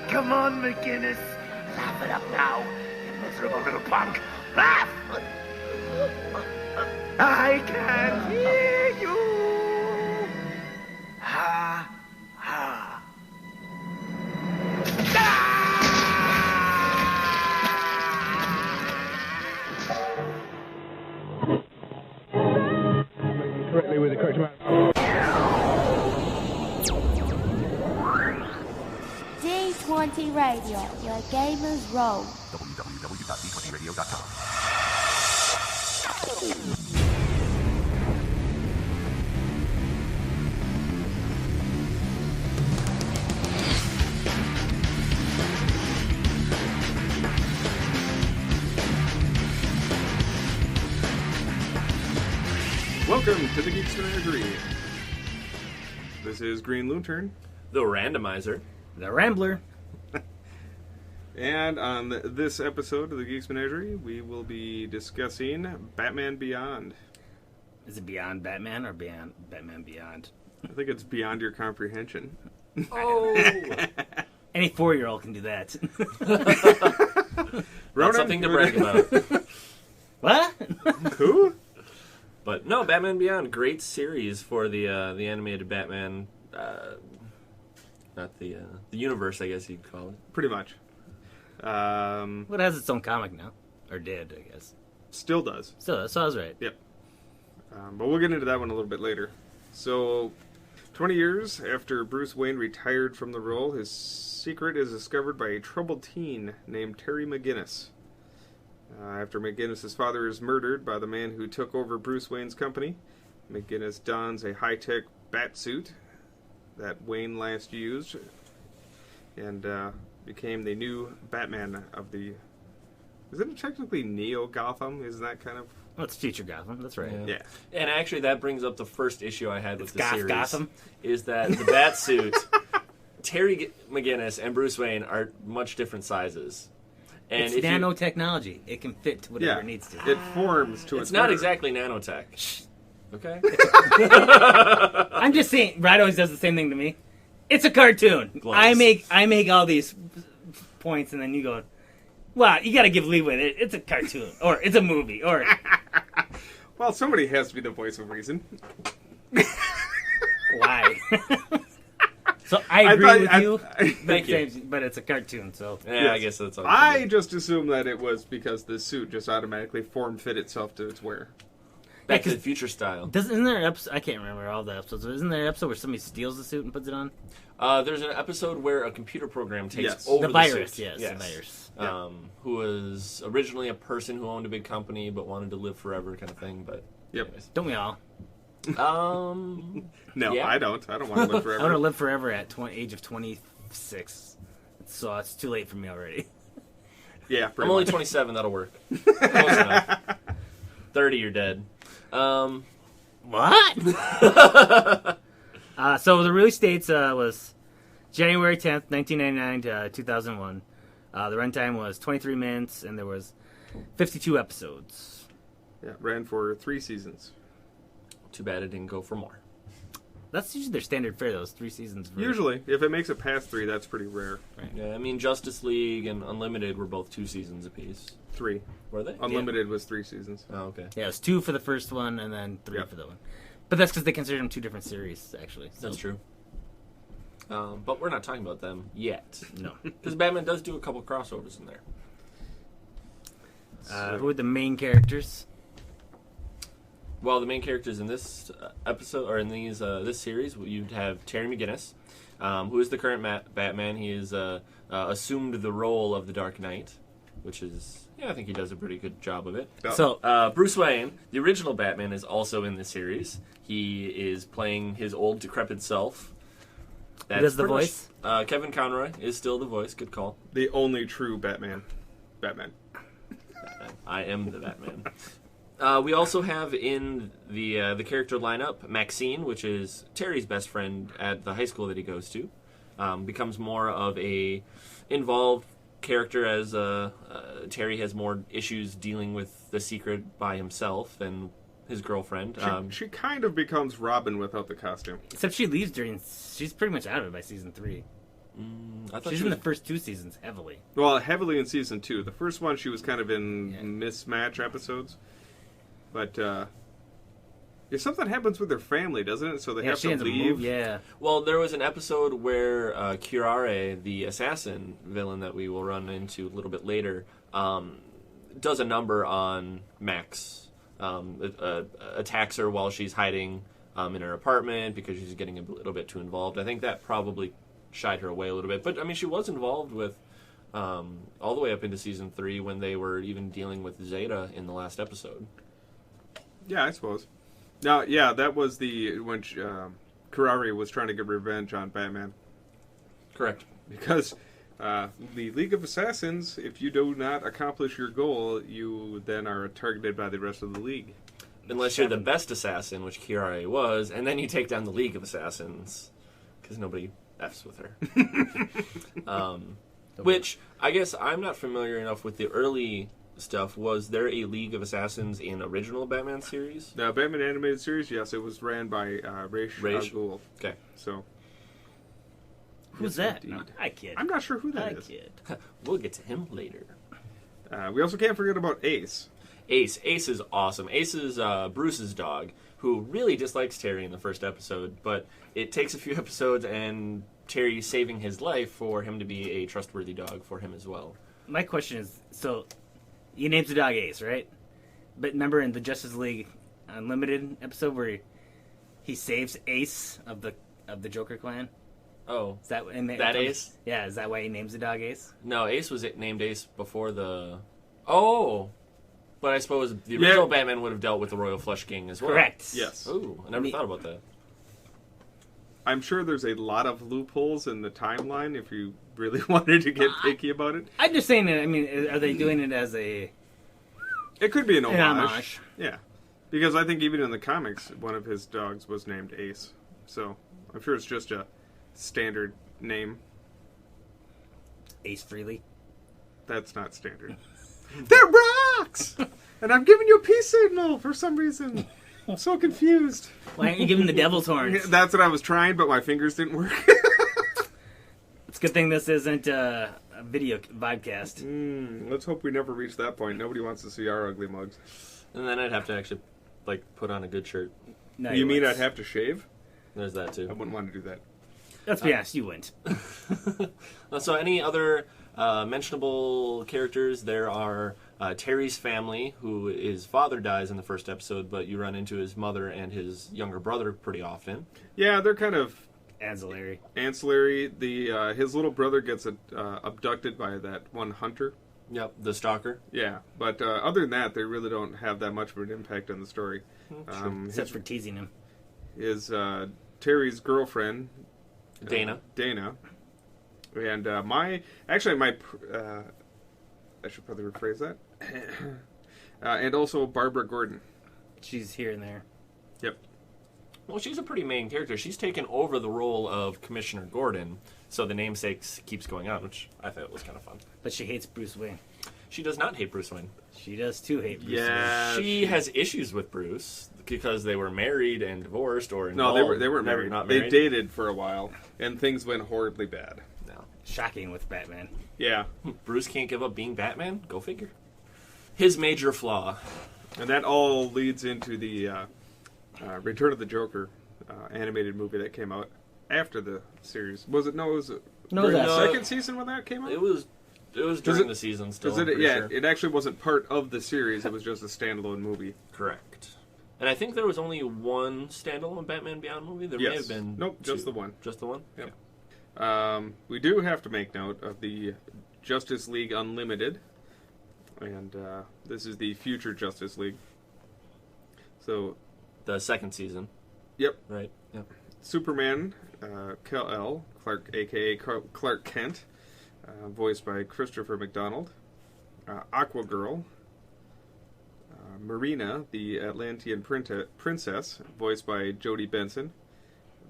Come on, McGinnis. Laugh it up now, you miserable little punk. Laugh! I can hear you. Ha, ha. Correctly with the correct amount. D20 Radio, where gamers roll. www.d20radio.com. Welcome to the Geeks Menagerie. This is Greenloontern. The Randomizer. The Rambler. And on this episode of the Geeks Menagerie, we will be discussing Batman Beyond. Is it Beyond Batman or Beyond Batman Beyond? I think it's beyond your comprehension. Oh! Any 4-year-old can do that. Not something to brag about. What? Who? But no, Batman Beyond, great series for the animated Batman, not the universe, I guess you'd call it. Pretty much. Well, it has its own comic now. Or did, I guess. Still does. Still, so I was right. Yep. But we'll get into that one a little bit later. So, 20 years after Bruce Wayne retired from the role, his secret is discovered by a troubled teen named Terry McGinnis. After McGinnis' father is murdered by the man who took over Bruce Wayne's company, McGinnis dons a high-tech bat suit that Wayne last used and became the new Batman of the... Is it technically Neo-Gotham? Isn't that kind of... Well, it's future Gotham, that's right. Yeah. And actually, that brings up the first issue I had with the series. Gotham? Is that the Batsuit, Terry McGinnis and Bruce Wayne are much different sizes. And It's nanotechnology. It can fit to whatever Yeah. it needs to. It forms to It's its not wearer. exactly nanotech. Okay? I'm just saying, Brad always does the same thing to me. It's a cartoon. Gloves. I make all these points, and then you go, "Wow, you got to give leeway. It's a cartoon, or it's a movie, or." Well, somebody has to be the voice of reason. Why? So I agree with you. Thank you. But it's a cartoon, so Yeah, Yes. I guess that's all. I just assumed that it was because the suit just automatically form-fit itself to its wear. Back to Yeah, the future style. isn't there an episode? I can't remember all the episodes. But isn't there an episode where somebody steals the suit and puts it on? There's an episode where a computer program takes Yes. over The virus, suit. yes, the virus. Yeah. Who was originally a person who owned a big company but wanted to live forever kind of thing. But Yep. anyways. Don't we all? No, Yeah. I don't. I don't want to live I want to forever. live forever at age of 26. So it's too late for me already. Yeah, I'm pretty only much. 27, that'll work. Close enough. 30, you're dead. What? So the release dates was January 10th, 1999 to 2001. The runtime was 23 minutes, and there was 52 episodes. Yeah, ran for 3 seasons. Too bad it didn't go for more. That's usually their standard fare, those 3 seasons. Usually, if it makes it past 3, that's pretty rare. Yeah, I mean, Justice League and Unlimited were both 2 seasons apiece. 3. Were they? Unlimited was 3 seasons. Oh, okay. Yeah, it was 2 for the first one, and then 3 Yeah. for the one. But that's because they consider them 2 different series, actually. So, That's true. But we're not talking about them yet. No. Because Batman does do a couple crossovers in there. Who are the main characters? Well, the main characters in this episode, or in these this series, you'd have Terry McGinnis, who is the current Batman. He has assumed the role of the Dark Knight, which is, I think he does a pretty good job of it. So, Bruce Wayne, the original Batman, is also in this series. He is playing his old, decrepit self. Who does the pretty voice? much- Kevin Conroy is still the voice. Good call. The only true Batman. Batman. I am the Batman. We also have in the character lineup Maxine, which is Terry's best friend at the high school that he goes to. Becomes more of a involved character as Terry has more issues dealing with the secret by himself than his girlfriend. She kind of becomes Robin without the costume. except she leaves she's pretty much out of it by season 3. I thought She's she in was... the first 2 seasons heavily. Well, heavily in season 2. The first one, she was kind of in mismatch episodes. But if something happens with their family, doesn't it? So they have she to ends up leave. move, yeah. Well, there was an episode where Curare, the assassin villain that we will run into a little bit later, does a number on Max. Attacks her while she's hiding in her apartment because she's getting a little bit too involved. I think that probably shied her away a little bit. But, I mean, she was involved with all the way up into season 3 when they were even dealing with Zeta in the last episode. Yeah, I suppose. Now, yeah, that was when Kurari was trying to get revenge on Batman. Correct. Because the League of Assassins, if you do not accomplish your goal, you then are targeted by the rest of the League. Unless you're the best assassin, which Curare was, and then you take down the League of Assassins. Because nobody F's with her. Which, I guess I'm not familiar enough with the early stuff. Was there a League of Assassins in original Batman series? The Batman animated series, yes, it was ran by Ra's al Ghul. Okay. So, Who's yes, that? indeed. No, I kid. I'm not sure who that I is. kid. We'll get to him later. We also can't forget about Ace. Ace is awesome. Ace is Bruce's dog, who really dislikes Terry in the first episode, but it takes a few episodes and Terry saving his life for him to be a trustworthy dog for him as well. My question is, so you named the dog Ace, right? But remember in the Justice League Unlimited episode where he saves Ace of the Joker clan? Oh, Is that Ace? Yeah, is that why he names the dog Ace? No, Ace was named Ace before the... Oh! But I suppose the original Batman would have dealt with the Royal Flush King as well. Correct. Yes. Oh, I never thought about that. I'm sure there's a lot of loopholes in the timeline if you really wanted to get picky about it. I'm just saying that, I mean, are they doing it as a... It could be an homage. homage. Yeah. Because I think even in the comics, one of his dogs was named Ace. So I'm sure it's just a standard name. Ace Frehley? That's not standard. They're rocks! And I'm giving you a peace signal for some reason. I'm so confused. Why aren't you giving the devil's horns? That's what I was trying, but my fingers didn't work. It's a good thing this isn't a video vibecast. Let's hope we never reach that point. Nobody wants to see our ugly mugs. And then I'd have to actually, put on a good shirt. No, You mean wouldn't. I'd have to shave? There's that, I too. wouldn't want to do that. Let's be honest, you wouldn't. So any other mentionable characters? There are Terry's family, who his father dies in the first episode, but you run into his mother and his younger brother pretty often. Yeah, they're kind of Ancillary. His little brother gets abducted by that one hunter. Yep, the stalker. Yeah, but other than that, they really don't have that much of an impact on the story. Except for teasing him. His Terry's girlfriend, Dana. And I should probably rephrase that. And also Barbara Gordon. She's here and there. Yep. Well, she's a pretty main character. She's taken over the role of Commissioner Gordon, so the namesakes keeps going on, which I thought was kind of fun. But she hates Bruce Wayne. She does not hate Bruce Wayne. She does too hate Bruce Yeah. She has issues with Bruce because they were married and divorced or No, involved. they weren't Never- married. Not They married. dated for a while, and things went horribly bad. No. Wayne. Shocking with Batman. Yeah. Bruce can't give up being Batman? Go figure. His major flaw. And that all leads into the Return of the Joker animated movie that came out after the series. Was it? No, it was during that's- the second season when that came out? It was during the season still. Because I'm pretty sure. it actually wasn't part of the series. It was just a standalone movie. Correct. And I think there was only one standalone Batman Beyond movie. There may have been Nope, just two. the one. Just the one? Yep. We do have to make note of the Justice League Unlimited. And this is the future Justice League. So, The second season. yep. Right. Yep. Superman, Kal-El, Clark, a.k.a. Clark Kent, voiced by Christopher McDonald. Aquagirl, Marina, the Atlantean princess, voiced by Jodie Benson.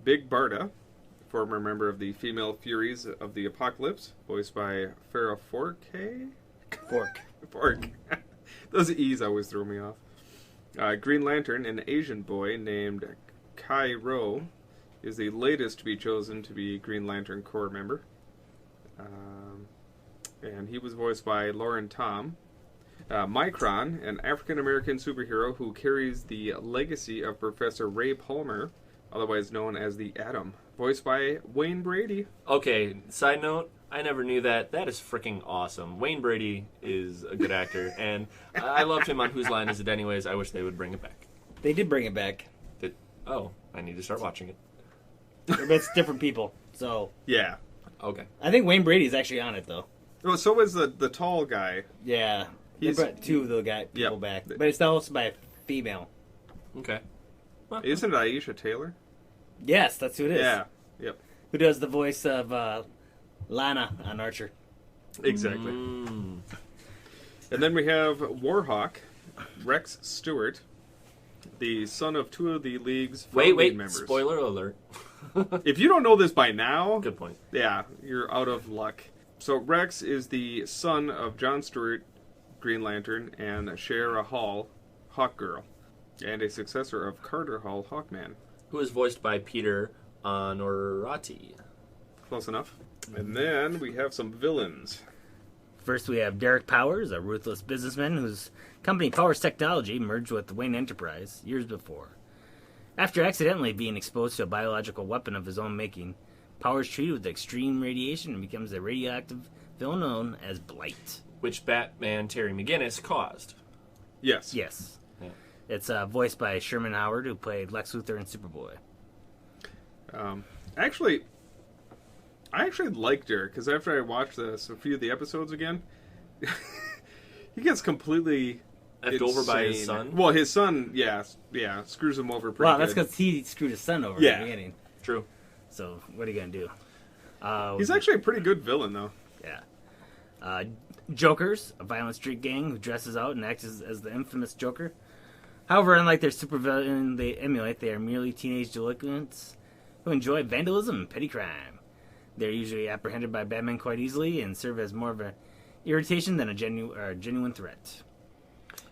Big Barda, former member of the Female Furies of the Apocalypse, voiced by Farrah Fork. Those E's always throw me off. Green Lantern, an Asian boy named Kai Ro, is the latest to be chosen to be Green Lantern Corps member. And he was voiced by Lauren Tom. Micron, an African-American superhero who carries the legacy of Professor Ray Palmer, otherwise known as the Atom, voiced by Wayne Brady. Okay, side note, I never knew that. That is freaking awesome. Wayne Brady is a good actor, and I loved him on Whose Line Is It Anyways. I wish they would bring it back. They did bring it back. Oh, I need to start watching it. But it's different people, so... Yeah. Okay. I think Wayne Brady's actually on it, though. Well, so is the tall guy. Yeah. They brought two of the people back. But it's hosted by a female. Okay. Well, Isn't it Aisha Taylor? Yes, that's who it is. Yeah. Yep. Who does the voice of Lana on Archer. Exactly. And then we have Warhawk, Rex Stewart, the son of two of the League's founding members. Spoiler alert. If you don't know this by now, Good point. yeah, you're out of luck. So Rex is the son of John Stewart, Green Lantern, and Shara Hall, Hawkgirl, and a successor of Carter Hall, Hawkman. Who is voiced by Peter Honorati. Close enough. And then we have some villains. First, we have Derek Powers, a ruthless businessman whose company Powers Technology merged with Wayne Enterprise years before. After accidentally being exposed to a biological weapon of his own making, Powers treated with extreme radiation and becomes a radioactive villain known as Blight. Which Batman Terry McGinnis caused. Yes. Yes. Yeah. It's voiced by Sherman Howard, who played Lex Luthor in Superboy. I actually like Derek, because after I watched a few of the episodes again, he gets completely Effed over by his insane. son? Well, his son, yeah, screws him over pretty Well, that's good. because he screwed his son over Yeah. in the beginning. True. So, what are you going to do? He's actually a pretty good villain, though. Yeah. Jokers, a violent street gang who dresses out and acts as the infamous Joker. However, unlike their supervillain they emulate, they are merely teenage delinquents who enjoy vandalism and petty crime. They're usually apprehended by Batman quite easily and serve as more of an irritation than a genuine threat.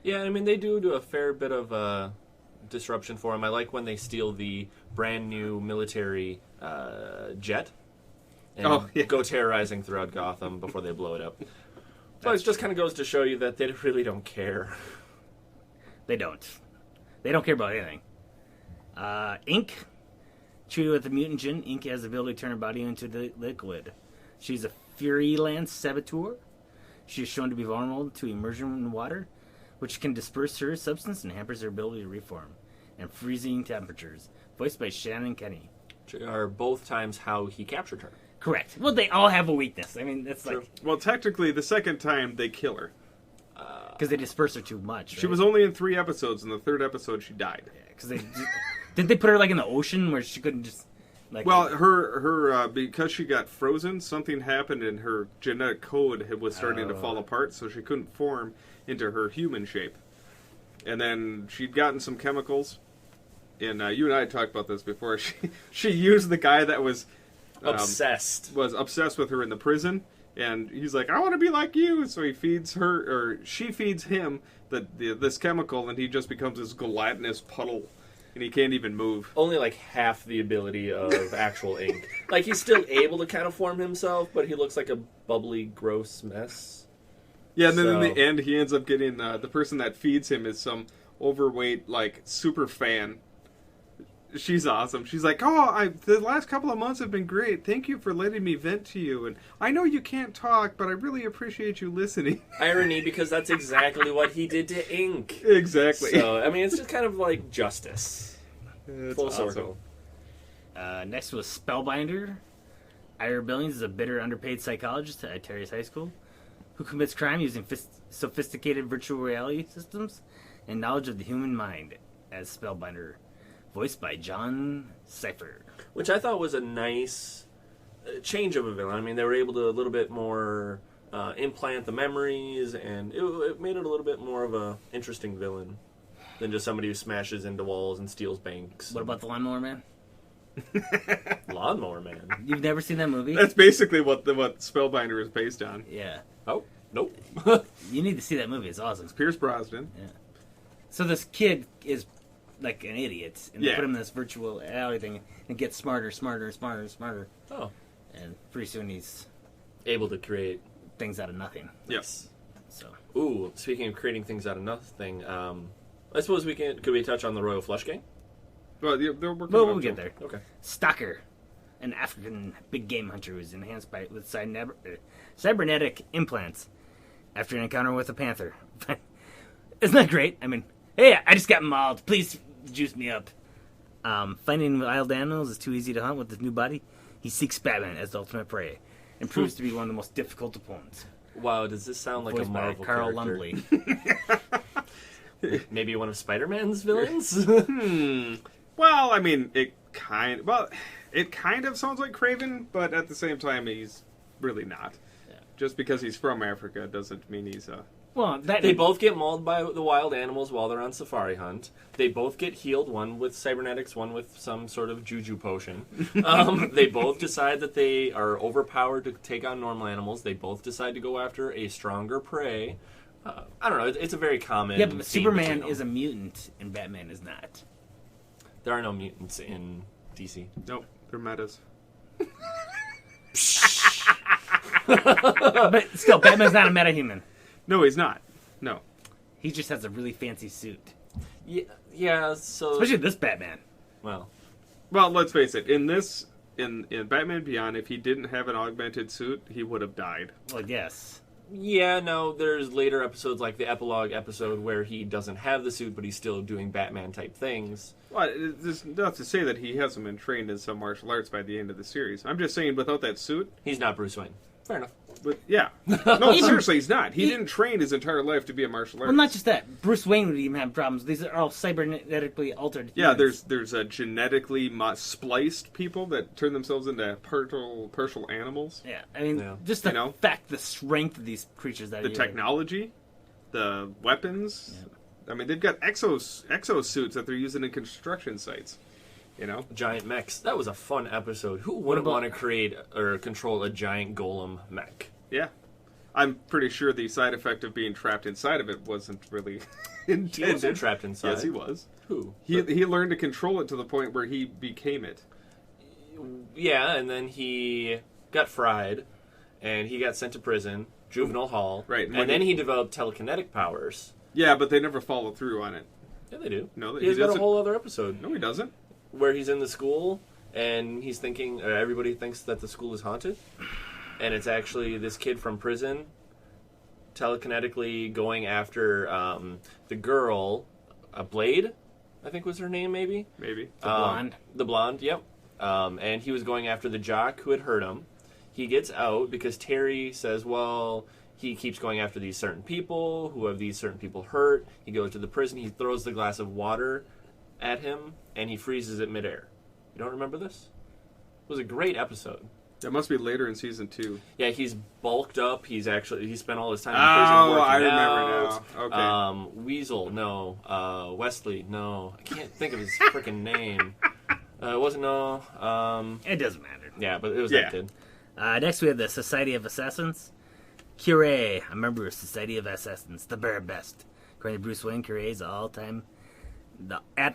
Yeah, I mean, they do a fair bit of disruption for him. I like when they steal the brand new military jet and go terrorizing throughout Gotham before they blow it up. But it just kind of goes to show you that they really don't care. They don't. They don't care about anything. Ink. Treated with the mutant gin, Ink has the ability to turn her body into the liquid. She's a Fury-Lance saboteur. She is shown to be vulnerable to immersion in water, which can disperse her substance and hampers her ability to reform. And freezing temperatures. Voiced by Shannon Kenny. Which are both times how he captured her. Correct. Well, they all have a weakness. I mean, that's True. like... Well, technically, the second time, they kill her. Because they disperse her too much, right? She was only in 3 episodes. In the 3rd episode, she died. Yeah, because they... Didn't they put her, like, in the ocean where she couldn't just... like? Well, her because she got frozen, something happened and her genetic code was starting to fall apart, so she couldn't form into her human shape. And then she'd gotten some chemicals, and you and I talked about this before. She used the guy that was Obsessed. was obsessed with her in the prison, and he's like, "I want to be like you." So he feeds her, or she feeds him this chemical, and he just becomes this gelatinous puddle. And he can't even move. Only like half the ability of actual Ink. Like, he's still able to kind of form himself, but he looks like a bubbly, gross mess. Yeah, and then in the end, he ends up getting the person that feeds him is some overweight, like, super fan. She's awesome. She's like, the last couple of months have been great. Thank you for letting me vent to you. And I know you can't talk, but I really appreciate you listening. Irony, because that's exactly what he did to Ink. Exactly. So, I mean, it's just kind of like justice. It's Full awesome. circle. Next was Spellbinder. Ira Billings is a bitter, underpaid psychologist at Terry's High School who commits crime using sophisticated virtual reality systems and knowledge of the human mind as Spellbinder. Voiced by John Cipher. Which I thought was a nice change of a villain. I mean, they were able to a little bit more implant the memories, and it made it a little bit more of a interesting villain than just somebody who smashes into walls and steals banks. What about the Lawnmower Man? Lawnmower Man? You've never seen that movie? That's basically what Spellbinder is based on. Yeah. Oh, nope. You need to see that movie. It's awesome. Pierce Brosnan. Yeah. So this kid is like an idiot, and they Yeah. put him in this virtual reality thing, and gets smarter. Oh. And pretty soon he's able to create. things out of nothing. Yes. So Ooh, speaking of creating things out of nothing, I suppose could we touch on the Royal Flush Gang? Well, they're working we'll get there. Okay. Stalker, an African big game hunter who is enhanced with cybernetic implants after an encounter with a panther. Isn't that great? I mean, hey, I just got mauled. Please juice me up. Finding wild animals is too easy to hunt with his new body. He seeks Batman as the ultimate prey and proves to be one of the most difficult opponents. Wow, does this sound like Voiced a by Marvel Carl character? Lumbly. Maybe one of Spider-Man's villains? Well, I mean, it kind of sounds like Kraven, but at the same time, he's really not. Yeah. Just because he's from Africa doesn't mean he's a... Well, They both get mauled by the wild animals while they're on safari hunt. They both get healed, one with cybernetics, one with some sort of juju potion. They both decide that they are overpowered to take on normal animals. They both decide to go after a stronger prey. I don't know. It's a very common... Yeah, but theme Superman between them. is a mutant and Batman is not. There are no mutants in DC. Nope, they're metas. But still, Batman's not a metahuman. No, he's not. No. He just has a really fancy suit. Yeah, so... Especially this Batman. Well, Well, let's face it. In Batman Beyond, if he didn't have an augmented suit, he would have died. Well, yes. yeah, no, there's later episodes like the epilogue episode where he doesn't have the suit, but he's still doing Batman-type things. Well, it's not to say that he hasn't been trained in some martial arts by the end of the series. I'm just saying, without that suit... He's not Bruce Wayne. Fair enough. But yeah. No, seriously, he's not. He didn't train his entire life to be a martial artist. Well, not just that. Bruce Wayne would even have problems. These are all cybernetically altered Yeah, humans. there's genetically spliced people that turn themselves into partial animals. Yeah, I mean, Yeah. just the You know? fact, the strength of these creatures that The are technology, the weapons. I mean, they've got exosuits that they're using in construction sites. You know? Giant mechs. That was a fun episode. Who wouldn't about- want to create or control a giant golem mech? Yeah. I'm pretty sure the side effect of being trapped inside of it wasn't really intended. He wasn't trapped inside. Yes, he was. Who? He learned to control it to the point where he became it. Yeah, and then he got fried, and he got sent to prison, juvenile hall. Right, And then he developed telekinetic powers. Yeah, but they never followed through on it. Yeah, they do. No, He's he got a doesn't. whole other episode No, he doesn't. where he's in the school, and he's thinking, everybody thinks that the school is haunted, and it's actually this kid from prison telekinetically going after the girl, Blade, I think was her name, maybe? Maybe. blonde. The blonde, yep. And he was going after the jock who had hurt him. He gets out because Terry says, well, he keeps going after these certain people who have these certain people hurt. He goes to the prison. He throws the glass of water at him, and he freezes it midair. You don't remember this? It was a great episode. That must be later in season 2. Yeah, he's bulked up. He spent all his time in prison working I remember out. now. Okay. Weasel, no. Wesley, no. I can't think of his freaking name. It wasn't, no. It doesn't matter. Yeah, but it was Yeah. that kid. Next, we have the Society of Assassins. Cure, a member of Society of Assassins, the very best. According to Bruce Wayne, Cure is at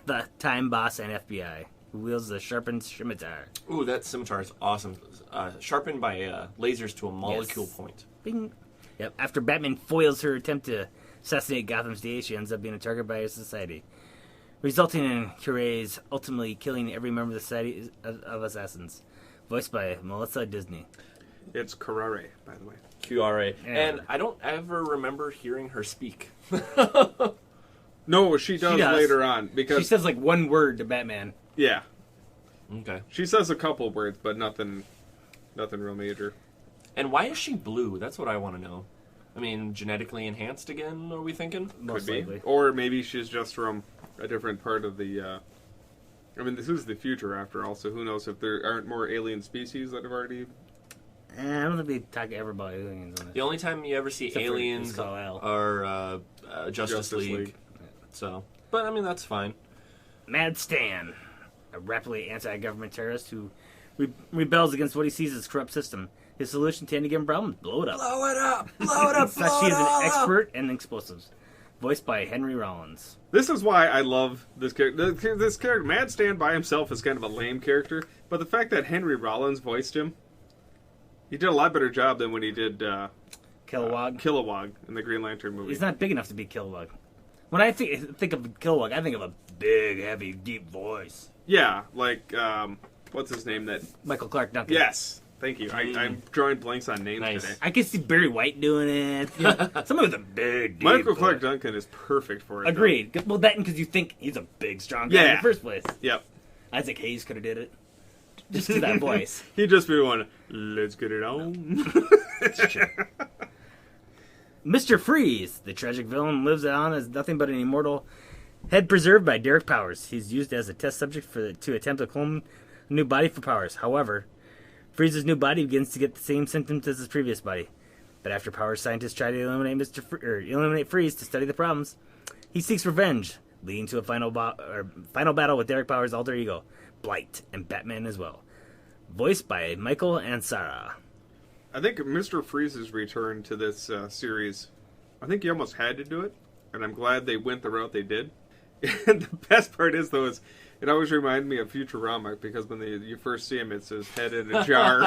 the time boss and FBI, who wields the sharpened scimitar. Ooh, that scimitar is awesome. Sharpened by lasers to a molecule point. Bing. Yep. After Batman foils her attempt to assassinate Gotham's DA, she ends up being a target by his society, resulting in Cure's ultimately killing every member of the Society of Assassins. Voiced by Melissa Disney. It's Carrare, by the way. QRA. Yeah. And I don't ever remember hearing her speak. No, she does later on. She Because, says like one word to Batman. yeah. Okay. She says a couple words, but nothing real major. And why is she blue? That's what I want to know. I mean, genetically enhanced again, are we thinking? Most Could be. likely. Or maybe she's just from a different part of the... I mean, this is the future, after all, so who knows if there aren't more alien species that have already... I don't think they talk ever about aliens on it. The only time you ever see Except for aliens Kal-El. are Justice League. So, but I mean, that's fine. Mad Stan, a rapidly anti-government terrorist who rebels against what he sees as corrupt system. His solution to any given problem: blow it up. Blow it up! Blow it up! Thus, she is an expert in explosives. Voiced by Henry Rollins. This is why I love this character. This character, Mad Stan by himself, is kind of a lame character, but the fact that Henry Rollins voiced him, He did a lot better job than when he did Kilowog. in the Green Lantern movie. He's not big enough to be Kilowog. When I think of Kilowog, I think of a big, heavy, deep voice. Yeah, like, what's his name? Michael Clark Duncan. Yes, thank you. I'm drawing blanks on names Nice. today. I can see Barry White doing it. You know, someone with a big, deep Michael Clark voice. Duncan is perfect for it. Agreed. Well, that because you think he's a big, strong guy in the first place. Though. Yep. Isaac Hayes could have did it. Just to that voice. He'd just be one, let's get it on. That's true. Mr. Freeze, the tragic villain, lives on as nothing but an immortal head preserved by Derek Powers. He's used as a test subject to attempt to clone a new body for Powers. However, Freeze's new body begins to get the same symptoms as his previous body. But after Powers scientists try to eliminate Freeze to study the problems, he seeks revenge, leading to a final battle with Derek Powers' alter ego, Blight, and Batman as well. Voiced by Michael and Sarah. I think Mr. Freeze's return to this series, I think he almost had to do it, and I'm glad they went the route they did. And the best part is, though, is it always reminded me of Futurama, because when you first see him, it's his head in a jar.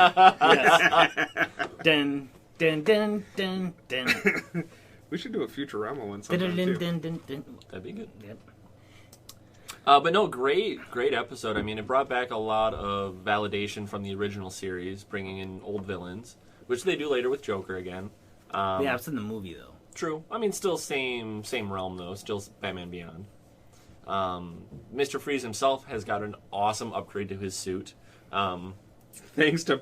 Dun, dun, dun, dun, dun. We should do a Futurama one Dun, sometime, dun, too. dun, dun, dun. That'd be good. Yep. But no, great episode. I mean, it brought back a lot of validation from the original series, bringing in old villains, which they do later with Joker again. Yeah, it's in the movie, though. True. I mean, still same realm, though. Still Batman Beyond. Mr. Freeze himself has got an awesome upgrade to his suit. Thanks to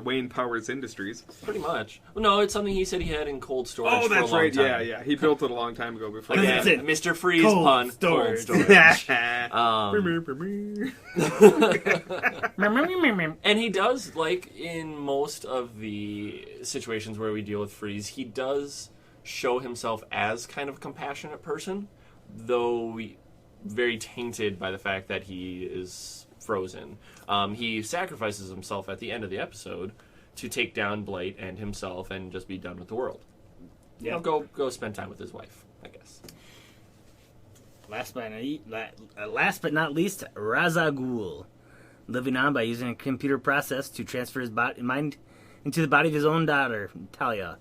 Wayne Powers Industries. Pretty much. Well, no, it's something he said he had in cold storage Oh, for a that's long right. time. Yeah. He built it a long time ago before. Again, That's it. Mr. Freeze Cold pun. storage. Cold storage. And he does, like in most of the situations where we deal with Freeze, he does show himself as kind of a compassionate person, though very tainted by the fact that he is frozen. He sacrifices himself at the end of the episode to take down Blight and himself and just be done with the world. Yeah. Go spend time with his wife, I guess. Last but not least, Ra's al Ghul, living on by using a computer process to transfer his mind into the body of his own daughter, Talia.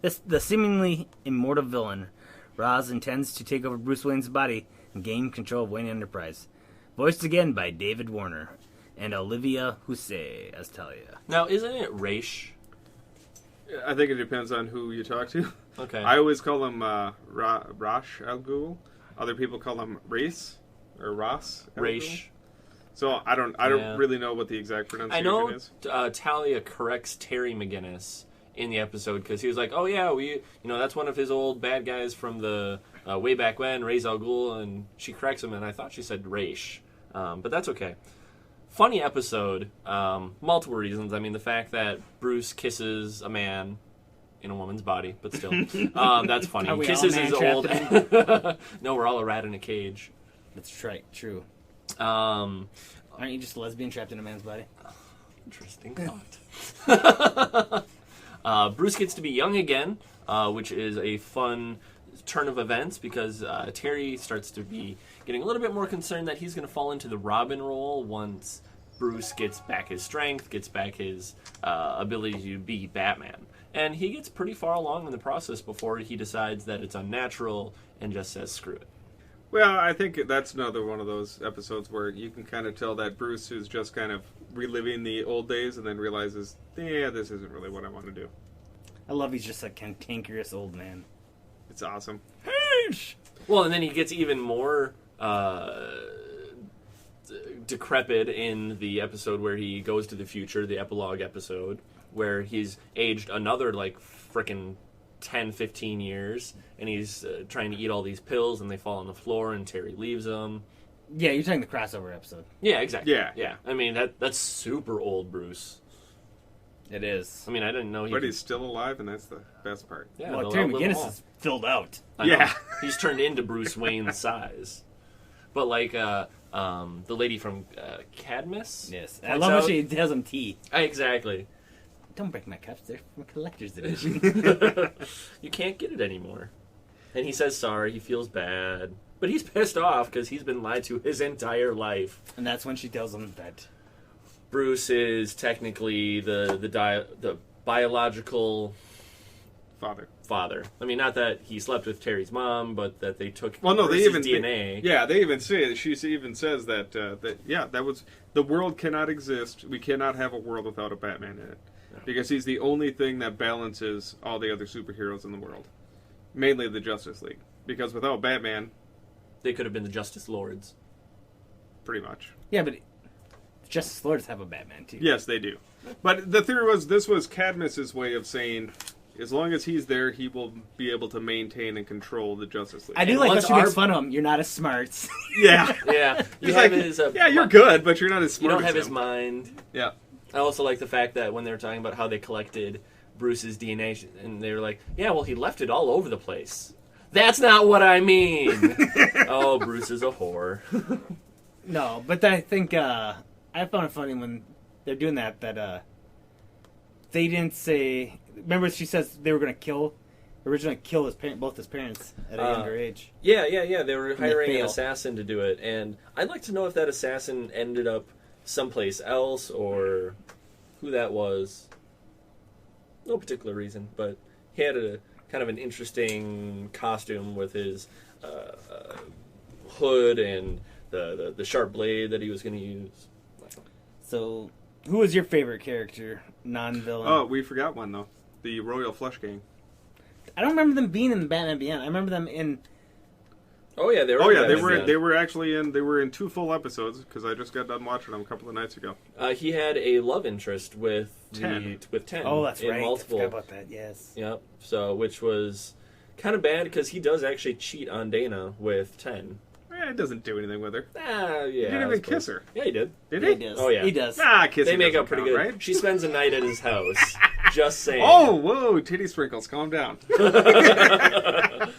The seemingly immortal villain, Ra's intends to take over Bruce Wayne's body and gain control of Wayne Enterprise. Voiced again by David Warner and Olivia Hussey as Talia. Now, isn't it Raish? I think it depends on who you talk to. Okay. I always call him Ra's al Ghul. Other people call him Race or Ross. al Ghul. Raish. So I don't Yeah. really know what the exact I pronunciation know is. Talia corrects Terry McGinnis in the episode because he was like, "Oh yeah, that's one of his old bad guys from the way back when, Ra's al Ghul," and she corrects him, and I thought she said Raish, but that's okay. Funny episode, multiple reasons. I mean, the fact that Bruce kisses a man in a woman's body, but still, that's funny. Are we Kisses all his man old. trapped No, we're all a rat in a cage. That's right, true. Um, Aren't you just a lesbian trapped in a man's body? Interesting thought. Bruce gets to be young again, which is a fun turn of events because Terry starts to be getting a little bit more concerned that he's going to fall into the Robin role once Bruce gets back his strength, gets back his ability to be Batman. And he gets pretty far along in the process before he decides that it's unnatural and just says screw it. Well, I think that's another one of those episodes where you can kind of tell that Bruce is just kind of reliving the old days and then realizes, yeah, this isn't really what I want to do. I love he's just a cantankerous old man. It's awesome. Well, and then he gets even more decrepit in the episode where he goes to the future, the epilogue episode, where he's aged another, frickin' 10, 15 years, and he's trying to eat all these pills, and they fall on the floor, and Terry leaves them. Yeah, you're talking the crossover episode. Yeah, exactly. Yeah. I mean, that's super old Bruce. It is. I mean, I didn't know he... But he's still alive, and that's the best part. Yeah, Well, they'll Terry outlive them all. McGinnis is filled out. I know. Yeah. He's turned into Bruce Wayne's size. But the lady from Cadmus? Yes. I points love out- when she tells him tea. Exactly. Don't break my cups. They're from collector's edition. You can't get it anymore. And he says sorry. He feels bad. But he's pissed off because he's been lied to his entire life. And that's when she tells him that Bruce is technically the biological father. I mean, not that he slept with Terry's mom, but that they took Well, no, Bruce's they even DNA. they even say she even says that that was the world cannot exist. We cannot have a world without a Batman in it because he's the only thing that balances all the other superheroes in the world, mainly the Justice League. Because without Batman, they could have been the Justice Lords. Pretty much. Yeah, but Justice Lords have a Batman too. Yes, they do. But the theory was this was Cadmus's way of saying, as long as he's there, he will be able to maintain and control the Justice League. I do And like how once she makes fun of him. You're not as smart. Yeah. Yeah, He's like, you're good, but you're not as You smart don't as have his him. mind. Yeah. I also like the fact that when they were talking about how they collected Bruce's DNA, and they were like, yeah, well, he left it all over the place. That's not what I mean. Oh, Bruce is a whore. No, but I think I found it funny when they're doing that they didn't say. Remember, she says they were going to originally kill both his parents at a younger age. Yeah. They were hiring an fail. assassin to do it, and I'd like to know if that assassin ended up someplace else or who that was. No particular reason, but he had a kind of an interesting costume with his hood and the sharp blade that he was going to use. So, who was your favorite character, non-villain? Oh, we forgot one though. The Royal Flush Gang. I don't remember them being in the Batman Beyond. I remember them in. Oh yeah, they were. Oh yeah, in they were actually in. They were in 2 full episodes because I just got done watching them a couple of nights ago. He had a love interest with 10. With 10. Oh, that's in right. Multiple. I forgot about that. Yes. Yep. So, which was kind of bad because he does actually cheat on Dana with 10. It doesn't do anything with her. Yeah. He didn't even kiss her. Yeah, he did. Did Yeah, he? he does. Oh, yeah. He does. Kissing They make doesn't up pretty count, good. right? She spends a night at his house. Just saying. Oh, whoa, titty sprinkles. Calm down. I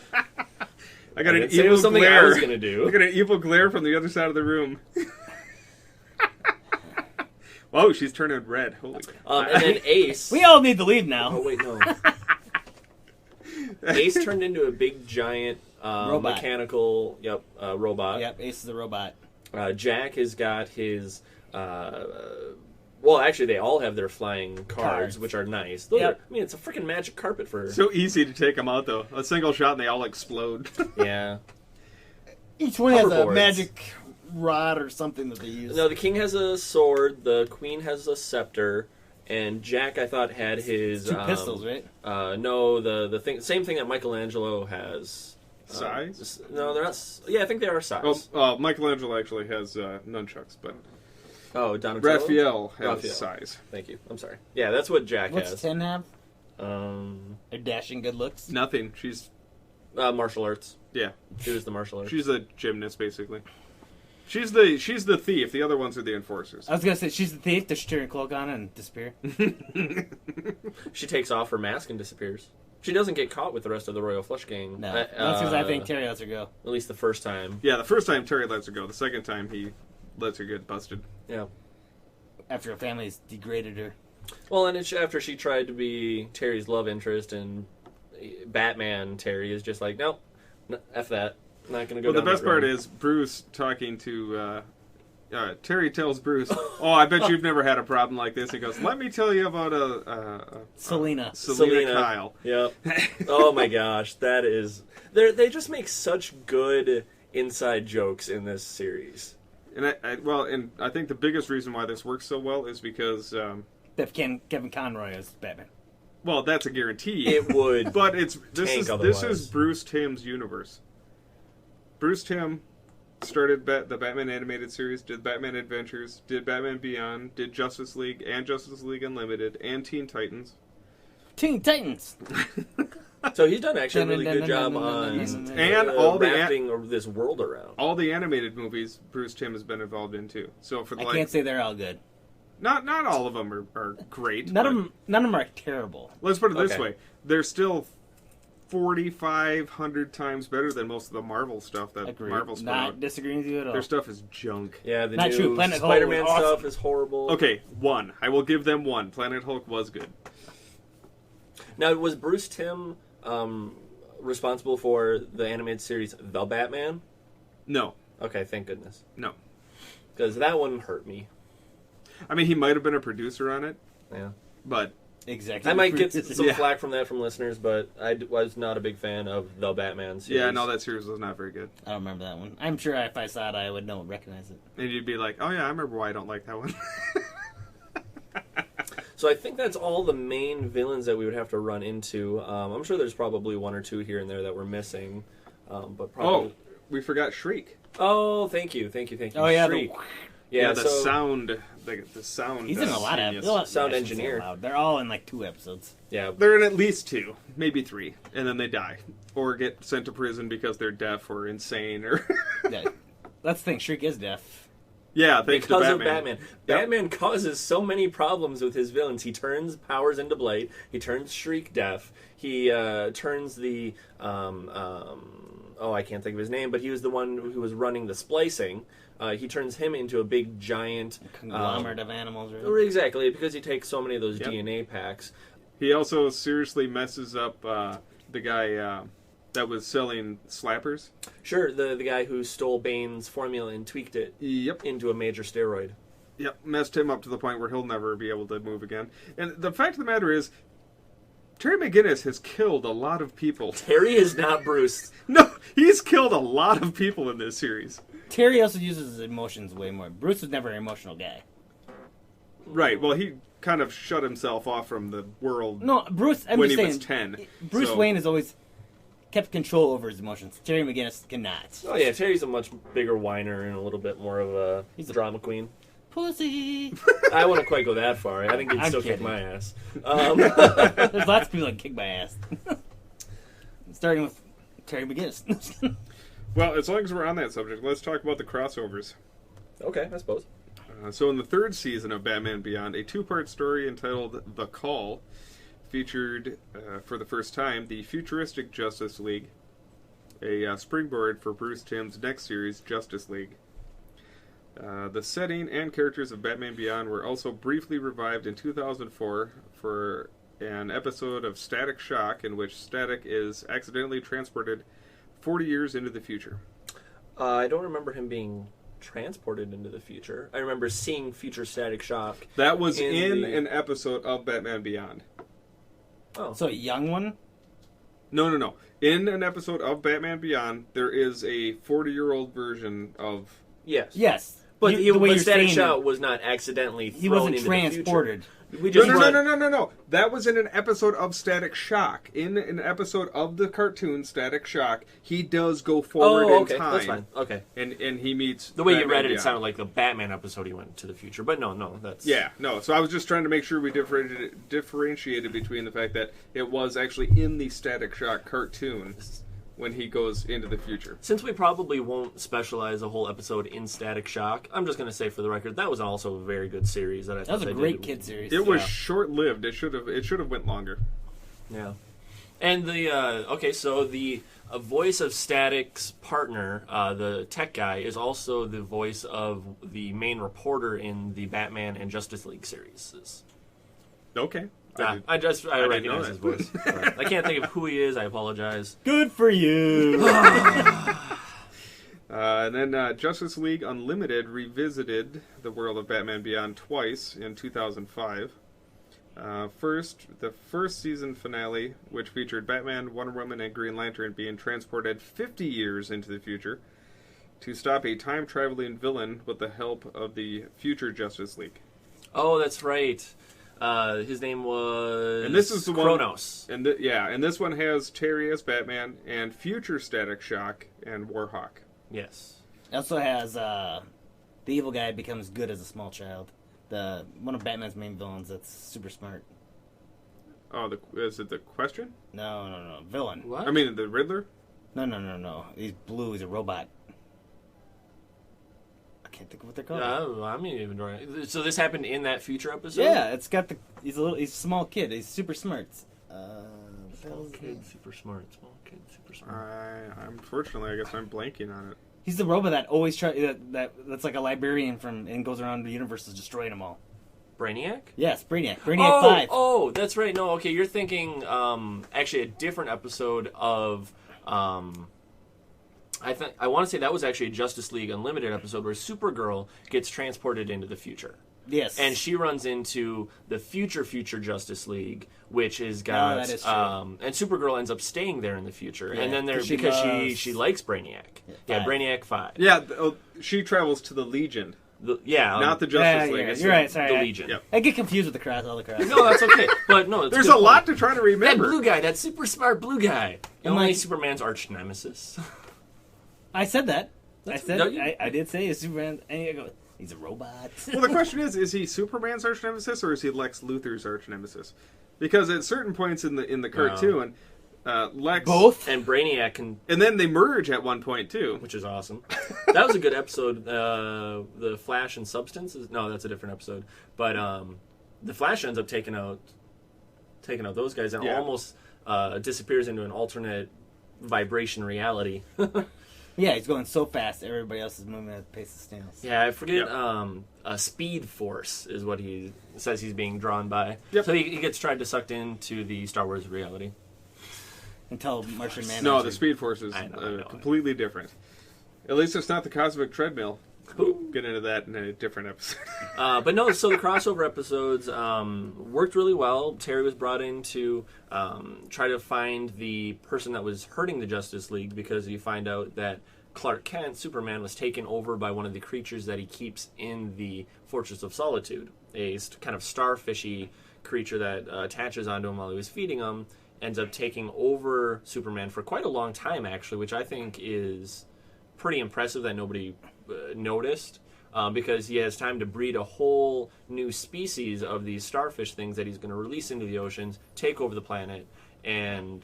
got an didn't say it evil was something I glare. was gonna do. I got an evil glare from the other side of the room. Whoa, she's turning red. Holy. And then Ace. We all need to leave now. Oh wait, no. Ace turned into a big giant Robot. mechanical. Robot. Yep, Ace is a robot. Jack has got his. Well, actually, they all have their flying cards, which are nice. Those Yep. I mean, it's a freaking magic carpet for. So easy to take them out, though. A single shot and they all explode. Yeah. Each one has a Hoverboards. magic rod or something that they use. No, the king has a sword. The queen has a scepter. And Jack, I thought, had his 2 pistols, right? No, the same thing that Michelangelo has. Size? No, they're not. Yeah, I think they are size. Michelangelo actually has nunchucks, but Oh, Donatello. Raphael has Raphael. size. Thank you. I'm sorry. Yeah, that's what Jack What's has. 10 have? Um, They're dashing good looks. Nothing. She's martial arts. yeah. She was the martial arts. She's a gymnast, basically. She's the thief. The other ones are the enforcers. I was gonna say she's the thief. Does she turn her cloak on and disappear? She takes off her mask and disappears. She doesn't get caught with the rest of the Royal Flush Gang. No, that's because I think Terry lets her go. At least the first time. Yeah, the first time Terry lets her go. The second time he lets her get busted. Yeah. After her family's degraded her. Well, and it's after she tried to be Terry's love interest, and Batman Terry is just like, nope, F that. Not going to go Well, the down best that part road. is Bruce talking to... Terry tells Bruce, "Oh, I bet you've never had a problem like this." He goes, "Let me tell you about Selena. Selena Kyle." Yep. Oh my gosh, that is... They just make such good inside jokes in this series. And I think the biggest reason why this works so well is because, That Kevin Conroy as Batman. well, that's a guarantee. It would. But this tank is otherwise. Bruce Timm's universe. Bruce Timm started the Batman animated series, did Batman Adventures, did Batman Beyond, did Justice League and Justice League Unlimited and Teen Titans. Teen Titans. So he's done actually a really good job on And all the wrapping this world around. all the animated movies Bruce Timm has been involved in too. So for I can't say they're all good. not all of them are great. None of but them are terrible. Let's put it this Okay. way: they're still 4,500 times better than most of the Marvel stuff that Agreed. Marvel's put Not out. disagreeing with you at all. Their stuff is junk. Yeah, the Not new true, Planet Hulk Spider-Man was awesome. stuff is horrible. Okay, one. I will give them one. Planet Hulk was good. Now, was Bruce Timm responsible for the animated series The Batman? No, Okay, thank goodness. no. Because that one hurt me. I mean, he might have been a producer on it, Yeah. but Exactly. I might get some Yeah. flack from that from listeners, but I was not a big fan of the Batman series. yeah, no, that series was not very good. I don't remember that one. I'm sure if I saw it, I would recognize it. And you'd be like, oh yeah, I remember why I don't like that one. So I think that's all the main villains that we would have to run into. I'm sure there's probably one or two here and there that we're missing, but probably. Oh, we forgot Shriek. Oh, thank you. Oh, yeah, Shriek. the Yeah, the so, sound, the sound. He's in a lot of genius. Sound I shouldn't say engineer. loud. They're all in like 2 episodes. Yeah, They're in at least 2, maybe 3, and then they die or get sent to prison because they're deaf or insane or. Yeah. That's the thing. Shriek is deaf. Yeah, thanks because to of Batman. Yep. Batman causes so many problems with his villains. He turns Powers into Blight. He turns Shriek deaf. He turns the I can't think of his name, but he was the one who was running the splicing. He turns him into a big giant Conglomerate of animals, right? Exactly, because he takes so many of those Yep. DNA packs. He also seriously messes up the guy that was selling slappers. Sure, the guy who stole Bane's formula and tweaked it Yep. into a major steroid. Yep, messed him up to the point where he'll never be able to move again. And the fact of the matter is, Terry McGinnis has killed a lot of people. Terry is not Bruce. No, he's killed a lot of people in this series. Terry also uses his emotions way more. Bruce was never an emotional guy. Right, well, he kind of shut himself off from the world No, Bruce. I'm when just he saying. was 10. Bruce so- Wayne has always kept control over his emotions. Terry McGinnis cannot. Oh yeah, Terry's a much bigger whiner and a little bit more of a drama queen. Pussy. I wouldn't quite go that far. I think he'd I'm still kick kidding. my ass. There's lots of people that kick my ass. Starting with Terry McGinnis. Well, as long as we're on that subject, let's talk about the crossovers. Okay, I suppose. So in the 3rd season of Batman Beyond, a 2-part story entitled The Call featured, for the first time, the futuristic Justice League, a springboard for Bruce Timm's next series, Justice League. The setting and characters of Batman Beyond were also briefly revived in 2004 for an episode of Static Shock in which Static is accidentally transported 40 years into the future. I don't remember him being transported into the future. I remember seeing future Static Shock. That was in the- an episode of Batman Beyond. Oh, So a young one? No. In an episode of Batman Beyond, there is a 40-year-old version of... yes. Yes. But, the way you're Static saying Shock was not accidentally thrown he wasn't into transported. the future. We just No. That was in an episode of Static Shock. In an episode of the cartoon Static Shock, he does go forward Oh, okay. in time. That's fine. Okay. And he meets... The way you Batman read it, it Beyond. sounded like the Batman episode he went to the future. But no, that's... Yeah, no. So I was just trying to make sure we differentiated between the fact that it was actually in the Static Shock cartoon when he goes into the future. Since we probably won't specialize a whole episode in Static Shock, I'm just going to say for the record, that was also a very good series. That That was a great kid series. It was Yeah. short-lived. It should have went longer. Yeah. And so the voice of Static's partner, the tech guy, is also the voice of the main reporter in the Batman and Justice League series. Okay. I didn't recognize know his that. voice. Sorry. I can't think of who he is. I apologize. Good for you. And then Justice League Unlimited revisited the world of Batman Beyond twice in 2005. First, the first season finale, which featured Batman, Wonder Woman, and Green Lantern being transported 50 years into the future to stop a time-traveling villain with the help of the future Justice League. Oh, that's right. His name was... And this is the Kronos. one... And this one has Terry as Batman and future Static Shock and Warhawk. Yes. It also has the evil guy becomes good as a small child. One of Batman's main villains that's super smart. Oh, is it the Question? No. Villain. What? I mean, the Riddler? No. He's blue. He's a robot. I can't think of what they're called. I'm even drawing. So this happened in that future episode? Yeah, it's got he's a small kid. He's super smart. Small kid, super smart. Small kid, super smart. Unfortunately, I guess I'm blanking on it. He's the robot that always that's like a librarian and goes around the universe destroying them all. Brainiac? Yes, Brainiac. Brainiac 5. Oh, that's right. No, okay, you're thinking actually a different episode of I want to say that was actually a Justice League Unlimited episode where Supergirl gets transported into the future. Yes. And she runs into the future Justice League, which is got that is true. and Supergirl ends up staying there in the future. Yeah, And then there 'cause she because loves- she likes Brainiac. Yeah, 5. Brainiac 5. Yeah, she travels to the Legion, Not not the Justice League. You're right. Sorry, The Legion. Yep. I get confused with the cross. All the cross. No, that's okay. But no, it's There's good a lot point. to try to That remember. blue guy, that super smart blue guy. I'm Only like- Superman's arch nemesis. I said that. No, you- I did say it's Superman. And I go, he's a robot. Well, the question is he Superman's arch nemesis or is he Lex Luthor's arch nemesis? Because at certain points in the cartoon, Lex Both. And Brainiac can, and then they merge at one point too. which is awesome. That was a good episode. The Flash and Substance. No, that's a different episode. But the Flash ends up taking out those guys and Yeah. almost disappears into an alternate vibration reality. Yeah, he's going so fast. Everybody else is moving at the pace of snails. Yeah, I forget. Yep. A speed force is what he says he's being drawn by. Yep. So he gets tried to sucked into the Star Wars reality. Until Martian Man. No, the Speed Force is I know. completely different. At least it's not the cosmic treadmill. Cool. We'll get into that in a different episode. But no, so the crossover episodes worked really well. Terry was brought in to try to find the person that was hurting the Justice League because you find out that Clark Kent, Superman, was taken over by one of the creatures that he keeps in the Fortress of Solitude, a kind of starfishy creature that attaches onto him while he was feeding him, ends up taking over Superman for quite a long time, actually, which I think is pretty impressive that nobody noticed. Because he has time to breed a whole new species of these starfish things that he's going to release into the oceans, take over the planet, and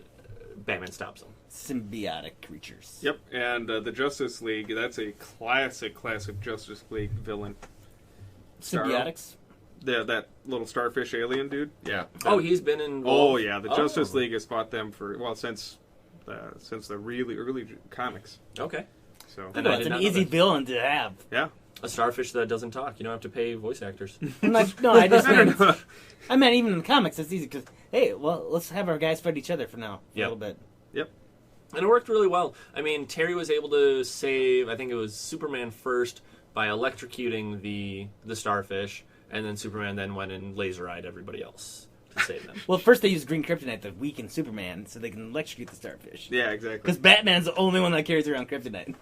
Batman stops him. symbiotic creatures. Yep, and the Justice League, that's a classic Justice League villain. Symbiotics? That little starfish alien dude? Yeah. Oh, he's been in. Oh, yeah, the Justice League has fought them for, well, since the really early comics. Okay. So, And I It's did an not know easy that. villain to have. yeah. A starfish that doesn't talk. You don't have to pay voice actors. I'm like, no, I just meant, I meant even in the comics, it's easy because, hey, well, let's have our guys fight each other for now, for Yep. a little bit. Yep. And it worked really well. I mean, Terry was able to save, I think it was Superman first by electrocuting the starfish, and then Superman then went and laser-eyed everybody else to save them. Well, first they use green kryptonite to weaken Superman so they can electrocute the starfish. Yeah, exactly. Because Batman's the only one that carries around kryptonite.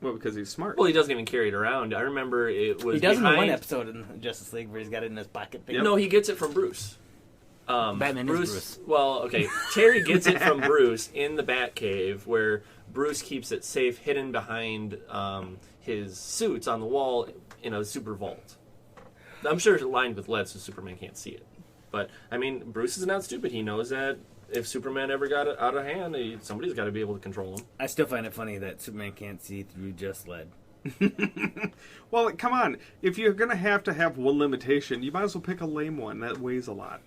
Well, because he's smart. Well, he doesn't even carry it around. I remember it was He does in the one behind- episode in Justice League where he's got it in his pocket. Thing. No, he gets it from Bruce. Batman is Bruce. Well, okay. Terry gets it from Bruce in the Batcave, where Bruce keeps it safe, hidden behind his suits on the wall in a super vault. I'm sure it's lined with lead, so Superman can't see it. But I mean, Bruce is not stupid. He knows that if Superman ever got it out of hand, somebody's got to be able to control him. I still find it funny that Superman can't see through just lead. Well, come on. If you're going to have one limitation, you might as well pick a lame one that weighs a lot.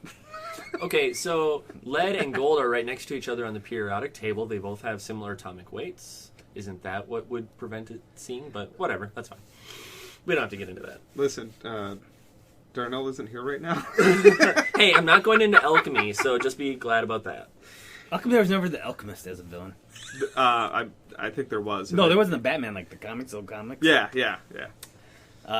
Okay, so lead and gold are right next to each other on the periodic table. They both have similar atomic weights. Isn't that what would prevent it seeing? But whatever, that's fine. We don't have to get into that. Listen, Darnell isn't here right now. Hey, I'm not going into alchemy, so just be glad about that. How come there was never the Alchemist as a villain? I think there was. No, there wasn't a Batman like the comics, old comics. Yeah.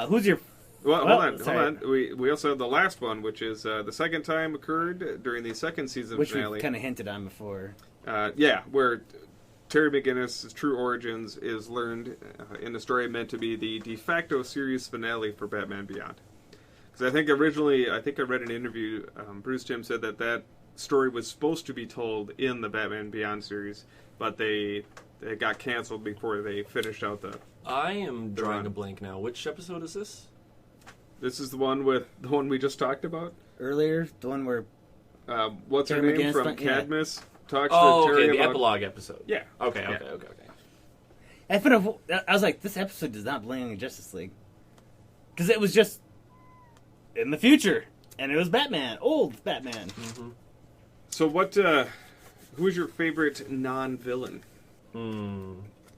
Who's your... Well, Well, hold sorry. on. We also have the last one, which is the second time occurred during the second season Which finale. we kind of hinted on before. Where Terry McGinnis' true origins is learned in the story meant to be the de facto series finale for Batman Beyond. Because I think originally, I read an interview, Bruce Timm said that story was supposed to be told in the Batman Beyond series, but they got canceled before they finished out the... I am drawing run. a blank now. Which episode is this? This is the one we just talked about? Earlier, the one where... What's her Terry name McGinnis from thing? Yeah. Cadmus? Talks Oh, to Terry okay, the about... epilogue episode. Yeah. Okay. I was like, this episode does not belong in Justice League. Because it was just in the future. And it was Batman. Old Batman. So what, who is your favorite non-villain?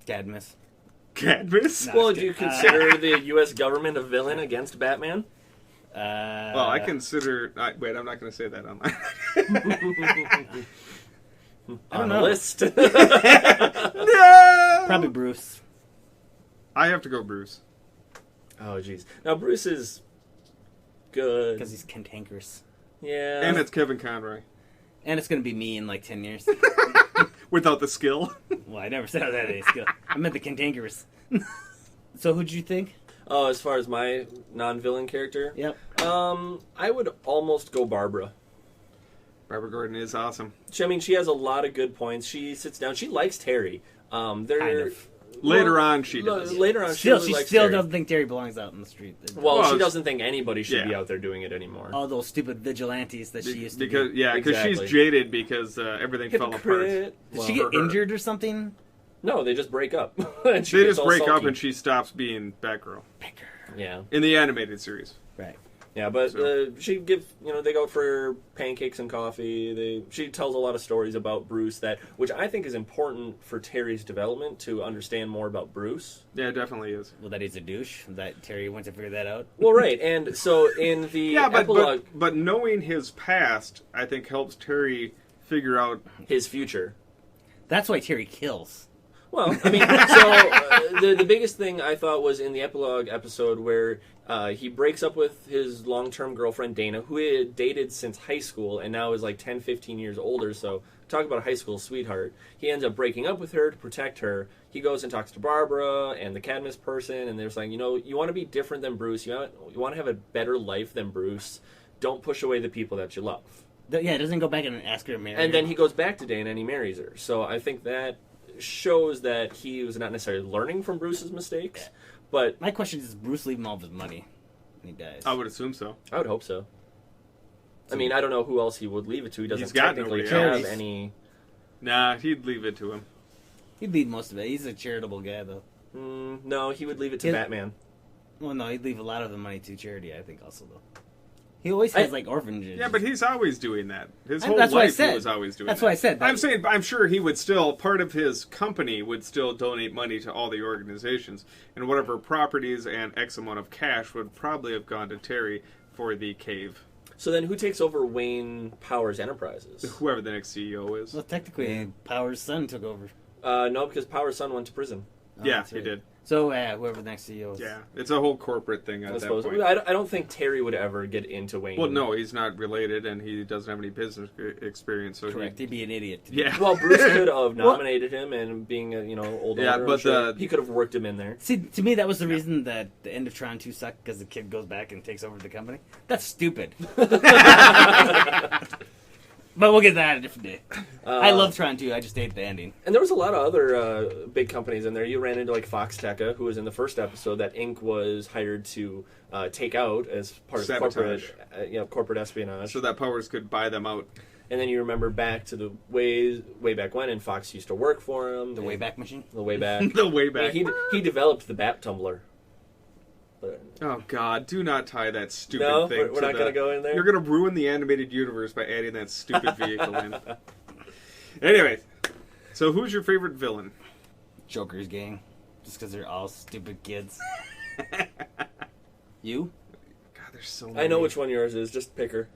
Cadmus. Cadmus? No. Well, do you consider the U.S. government a villain against Batman? Well, I consider... wait, I'm not going to say that online. On know. the list. No! Probably Bruce. I have to go Bruce. Oh, jeez. Now, Bruce is good. Because he's cantankerous. Yeah. And it's Kevin Conroy. And it's going to be me in like 10 years. Without the skill. Well, I never said I had any skill. I meant the cantankerous. So who'd you think? Oh, as far as my non-villain character? Yep. I would almost go Barbara. Barbara Gordon is awesome. She has a lot of good points. She sits down. She likes Terry. Kind of. Later on, she does. Later on, Still, she she likes still Terry. doesn't think Terry belongs out in the street. Well, she Well, doesn't think anybody should be yeah. out there doing it anymore. All those stupid vigilantes that she used to Because be. yeah, because Exactly. she's jaded because everything fell apart. Hypocrite. Did she get injured or something? No, they just break up. And she They gets just all break up sulky. and she stops being Batgirl Yeah. in the animated series. Right. Yeah, but So- she they go out for pancakes and coffee. She tells a lot of stories about Bruce which I think is important for Terry's development to understand more about Bruce. Yeah, it definitely is. Well, that he's a douche. That Terry wants to figure that out. Well, right, and so in the Yeah, epilogue, but knowing his past, I think helps Terry figure out. his future. That's why Terry kills. Well, I mean, so the biggest thing I thought was in the epilogue episode where he breaks up with his long-term girlfriend, Dana, who he had dated since high school and now is like 10, 15 years older. So talk about a high school sweetheart. He ends up breaking up with her to protect her. He goes and talks to Barbara and the Cadmus person, and they're saying, you want to be different than Bruce. You want to have a better life than Bruce. Don't push away the people that you love. Yeah, doesn't go back and ask her to marry And her. then he goes back to Dana and he marries her. So I think that shows that he was not necessarily learning from Bruce's mistakes, but My question is, Bruce leave him all of his money when he dies? I would assume so. I would hope so. I mean, I don't know who else he would leave it to. He doesn't He's got technically nobody have else. any. Nah, he'd leave it to him. He'd leave most of it. He's a charitable guy, though. No, he would leave it to His- Batman. Well, no, he'd leave a lot of the money to charity, I think, also, though. He always has, like, orphanages. Yeah, but he's always doing that. His whole That's what I life, he said. was always doing That's that. what I said. I'm saying, I'm sure he would still, part of his company would still donate money to all the organizations, and whatever properties and X amount of cash would probably have gone to Terry for the cave. So then, who takes over Wayne Powers Enterprises? Whoever the next CEO is. Well, technically, Power's son took over. No, because Powers' son went to prison. Oh, Yeah, that's he right. did. So, whoever the next CEO is. Yeah, it's a whole corporate thing I at that suppose. point. I don't think Terry would ever get into Wayne. Well, no, he's not related, and he doesn't have any business experience. So Correct. He'd be an idiot. Yeah. Well, Bruce could have nominated him, and being a older, Yeah, I'm but sure he could have worked him in there. See, to me, that was the reason that the end of Tron 2 sucked, because the kid goes back and takes over the company. That's stupid. But we'll get that a different day. I love Tron 2, I just hate the ending. And there was a lot of other big companies in there. You ran into like Foxteca, who was in the first episode that Inc. was hired to take out as part of Sabotage. corporate espionage. so that Powers could buy them out. And then you remember back to the way back when, and Fox used to work for him. The Wayback Machine? The way back. The way back. He developed the Bat Tumbler. But, Oh God! Do not tie that stupid No, thing. we're not gonna go in there? You're gonna ruin the animated universe by adding that stupid vehicle in. Anyway, so who's your favorite villain? Joker's gang. Just because they're all stupid kids. You? God, there's so many. I know which one yours is. Just pick her.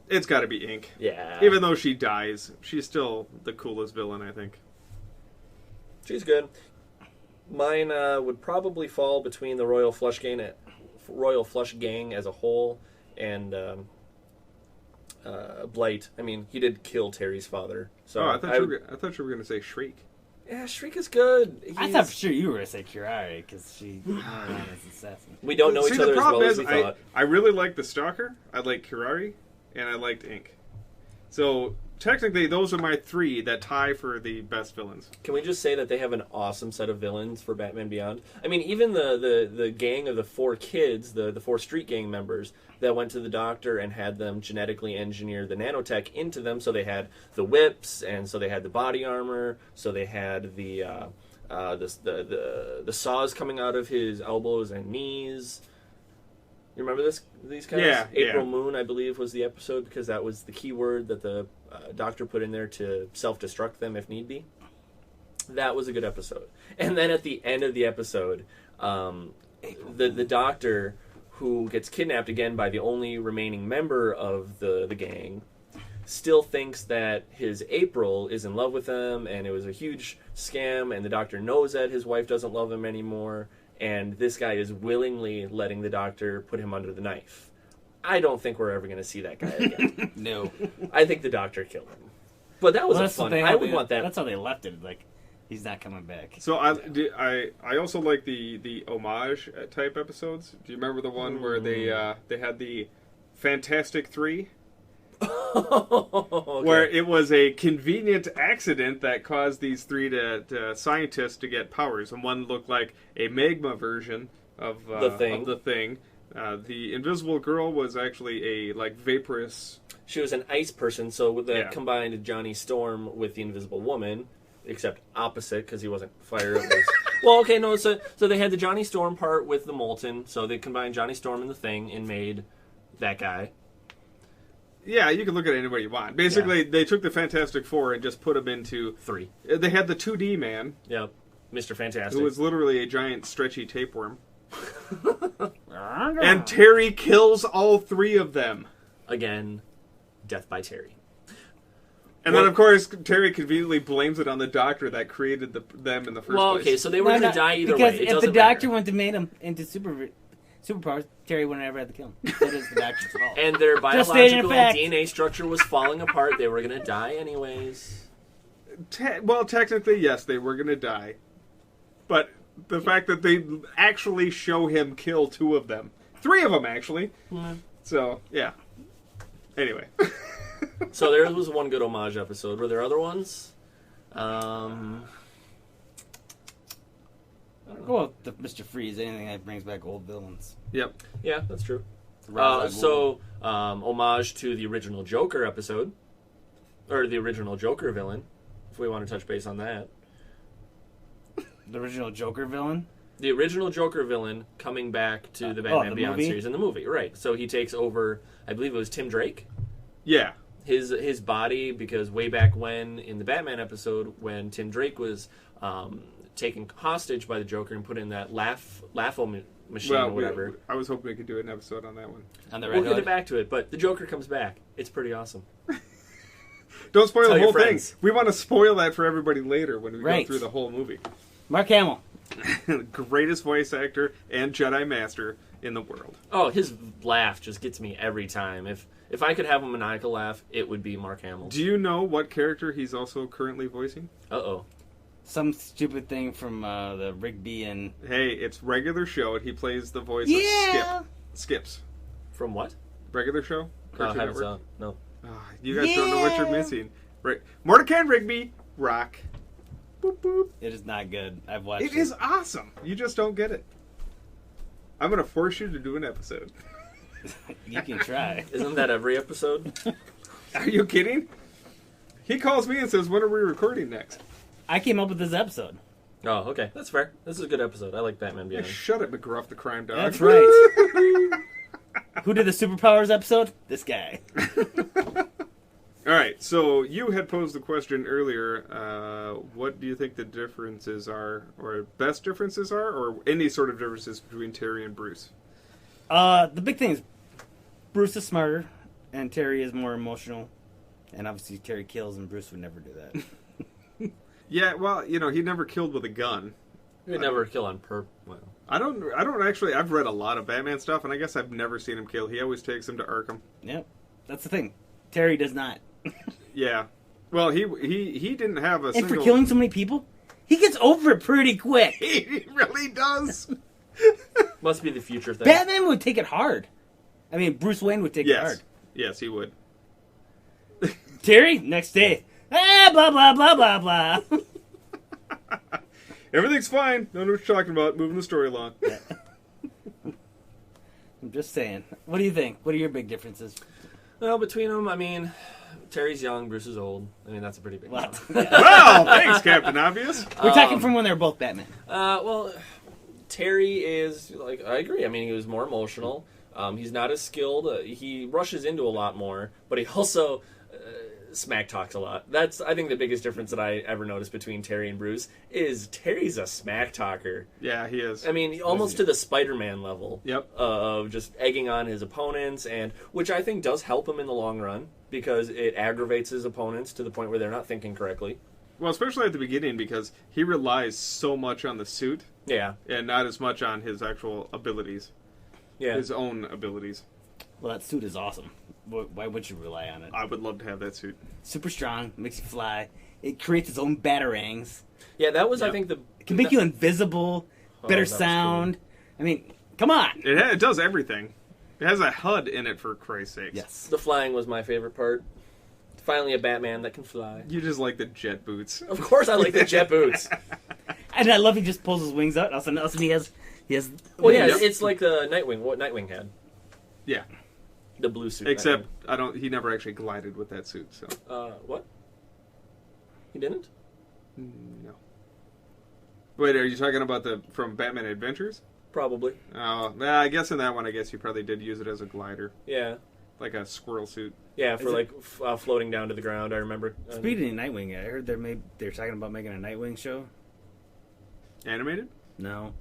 It's got to be Ink. Yeah. Even though she dies, she's still the coolest villain, I think. She's good. Mine would probably fall between the Royal Flush Gang as a whole and Blight. I mean, he did kill Terry's father. So I thought you were gonna say Shriek. yeah, Shriek is good. I thought for sure you were going to say Kirari, because she is an assassin. We don't know each other as well as we thought. I really like the Stalker. I like Kirari, and I liked Ink. So technically, those are my three that tie for the best villains. Can we just say that they have an awesome set of villains for Batman Beyond? I mean, even the gang of the four kids, the four street gang members that went to the doctor and had them genetically engineer the nanotech into them, so they had the whips, and so they had the body armor, so they had the saws coming out of his elbows and knees. You remember these guys? Yeah, April yeah. Moon, I believe, was the episode, because that was the key word that the doctor put in there to self-destruct them if need be. That was a good episode. And then at the end of the episode, the doctor, who gets kidnapped again by the only remaining member of the gang, still thinks that his April is in love with him, and it was a huge scam, and the doctor knows that his wife doesn't love him anymore, and this guy is willingly letting the doctor put him under the knife. I don't think we're ever going to see that guy again. No. I think the Doctor killed him. But that was That's fun. what I would want that. That's how they left it. Like, he's not coming back. So I also like the homage type episodes. Do you remember the one where they had the Fantastic Three? Okay. Where it was a convenient accident that caused these three scientists to get powers, and one looked like a magma version of The Thing. The Invisible Girl was actually a vaporous. She was an ice person, so that combined Johnny Storm with the Invisible Woman, except opposite, because he wasn't fire. It was... Well, okay, no, so they had the Johnny Storm part with the Molten, so they combined Johnny Storm and the Thing and made that guy. Yeah, you can look at it any way you want. Basically, they took the Fantastic Four and just put them into... 3. They had the 2D man. Yep. Mr. Fantastic. Who was literally a giant stretchy tapeworm. And Terry kills all 3 of them. Again, death by Terry. And then, of course, Terry conveniently blames it on the Doctor that created them in the first place. Well, okay, so they were going to die either way. Because if the Doctor went to make them into superpowers, Terry wouldn't ever have to kill him. That is the Doctor's fault. And their biological DNA structure was falling apart. They were going to die anyways. Well, technically, yes, they were going to die. But the fact that they actually show him kill 2 of them. 3 of them, actually. Mm. So, yeah. Anyway. So there was one good homage episode. Were there other ones? Go with the Mr. Freeze, anything that brings back old villains. Yep. Yeah, that's true. Homage to the original Joker episode. Or the original Joker villain, if we want to touch base on that. The original Joker villain? The original Joker villain coming back to the Batman Beyond movie? series in the movie. Right. So he takes over, I believe it was Tim Drake. Yeah. His body, because way back when, in the Batman episode, when Tim Drake was taken hostage by the Joker and put in that machine or whatever. I was hoping we could do an episode on that one. We'll get back to it, but the Joker comes back. It's pretty awesome. Don't spoil Tell the your whole thing. friends. We want to spoil that for everybody later when we go through the whole movie. Mark Hamill. Greatest voice actor and Jedi Master in the world. Oh, his laugh just gets me every time. If I could have a maniacal laugh, it would be Mark Hamill. Do you know what character he's also currently voicing? Uh-oh. Some stupid thing from the Rigby and... Hey, it's regular show, and he plays the voice of Skip. Skips. From what? Regular show? Cartoon Haven't Network? saw. No. You guys don't know what you're missing. Right. Mordecai and Rigby, rock. Boop, boop. It is not good. I've watched it. It is awesome. You just don't get it. I'm going to force you to do an episode. You can try. Isn't that every episode? Are you kidding? He calls me and says, when are we recording next? I came up with this episode. Oh, okay. That's fair. This is a good episode. I like Batman Beyond. Shut it, McGruff the crime dog. That's right. Who did the superpowers episode? This guy. All right, so you had posed the question earlier. What do you think the differences are, or best differences are, or any sort of differences between Terry and Bruce? The big thing is Bruce is smarter, and Terry is more emotional. And obviously Terry kills, and Bruce would never do that. Yeah, well, he never killed with a gun. He would never kill on purpose. Well, I don't actually. I've read a lot of Batman stuff, and I guess I've never seen him kill. He always takes him to Arkham. Yep, that's the thing. Terry does not. Yeah. Well, he didn't have a and single... for killing so many people, he gets over it pretty quick. He really does. must be the future thing. Batman would take it hard. I mean, Bruce Wayne would take it hard. Yes, he would. Terry, next day. Blah, blah, blah, blah, blah. Everything's fine. Don't know what you're talking about. Moving the story along. Yeah. I'm just saying. What do you think? What are your big differences? Well, between them, I mean, Terry's young, Bruce is old. I mean, that's a pretty big one. Well, thanks, Captain Obvious. We're talking from when they're both Batman. Well, Terry is, I agree. I mean, he was more emotional. He's not as skilled. He rushes into a lot more, but he also smack talks a lot. That's, I think, the biggest difference that I ever noticed between Terry and Bruce is Terry's a smack talker. Yeah, he is. I mean, almost to the Spider-Man level. Yep. Of just egging on his opponents, and which I think does help him in the long run because it aggravates his opponents to the point where they're not thinking correctly. Well, especially at the beginning because he relies so much on the suit. Yeah. And not as much on his actual abilities. Yeah. His own abilities. Well, that suit is awesome. Why would you rely on it? I would love to have that suit. Super strong, makes you fly. It creates its own batarangs. Yeah, that was I think the. It can make you invisible. Better sound. Cool. I mean, come on. It does everything. It has a HUD in it, for Christ's sakes. Yes. The flying was my favorite part. Finally, a Batman that can fly. You just like the jet boots. Of course, I like the jet boots. And I love he just pulls his wings out. All of a sudden he has. Well, yeah, it's like the Nightwing. What Nightwing had. Yeah. The blue suit. Except he never actually glided with that suit. So. What? He didn't? No. Wait, are you talking about from Batman Adventures? Probably. Oh, I guess in that one, you probably did use it as a glider. Yeah. Like a squirrel suit. Yeah, for floating down to the ground. I remember. Speaking of Nightwing, I heard they're talking about making a Nightwing show. Animated? No.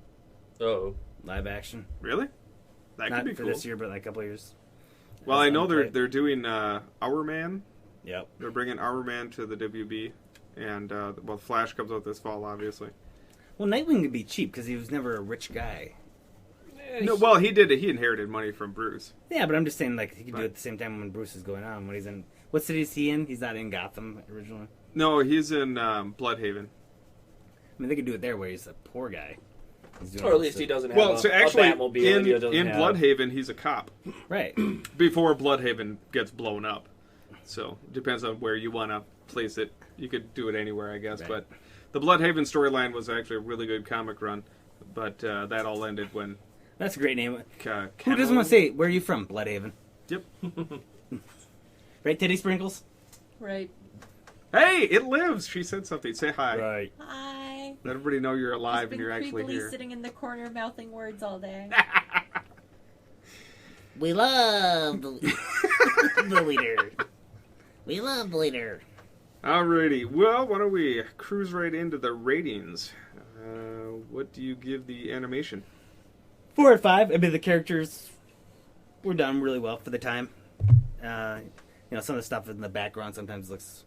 Oh. Live action. Really? That Not could be for cool. this year, but like a couple of years. Well, I know they're doing Our Man. Yep. They're bringing Our Man to the WB, and Flash comes out this fall, obviously. Well, Nightwing could be cheap because he was never a rich guy. No, well, he did. He inherited money from Bruce. Yeah, but I'm just saying, like, he could do it at the same time when Bruce is going on. When he's in, what city is he in? He's not in Gotham originally. No, he's in Bloodhaven. I mean, they could do it there where he's a poor guy. Or at least he doesn't have so actually, a Batmobile. in Bloodhaven, he's a cop. Right. Before Bloodhaven gets blown up. So, it depends on where you want to place it. You could do it anywhere, I guess. Right. But the Bloodhaven storyline was actually a really good comic run. But that all ended when... That's a great name. Who doesn't want to say, where are you from, Bloodhaven? Yep. Right, Titty Sprinkles? Right. Hey, it lives! She said something. Say hi. Right. Hi. Let everybody know you're alive and I've you're been actually here. sitting in the corner mouthing words all day. We love the leader. We love the leader. Alrighty. Well, why don't we cruise right into the ratings? What do you give the animation? 4 out of 5. I mean, the characters were done really well for the time. Some of the stuff in the background sometimes looks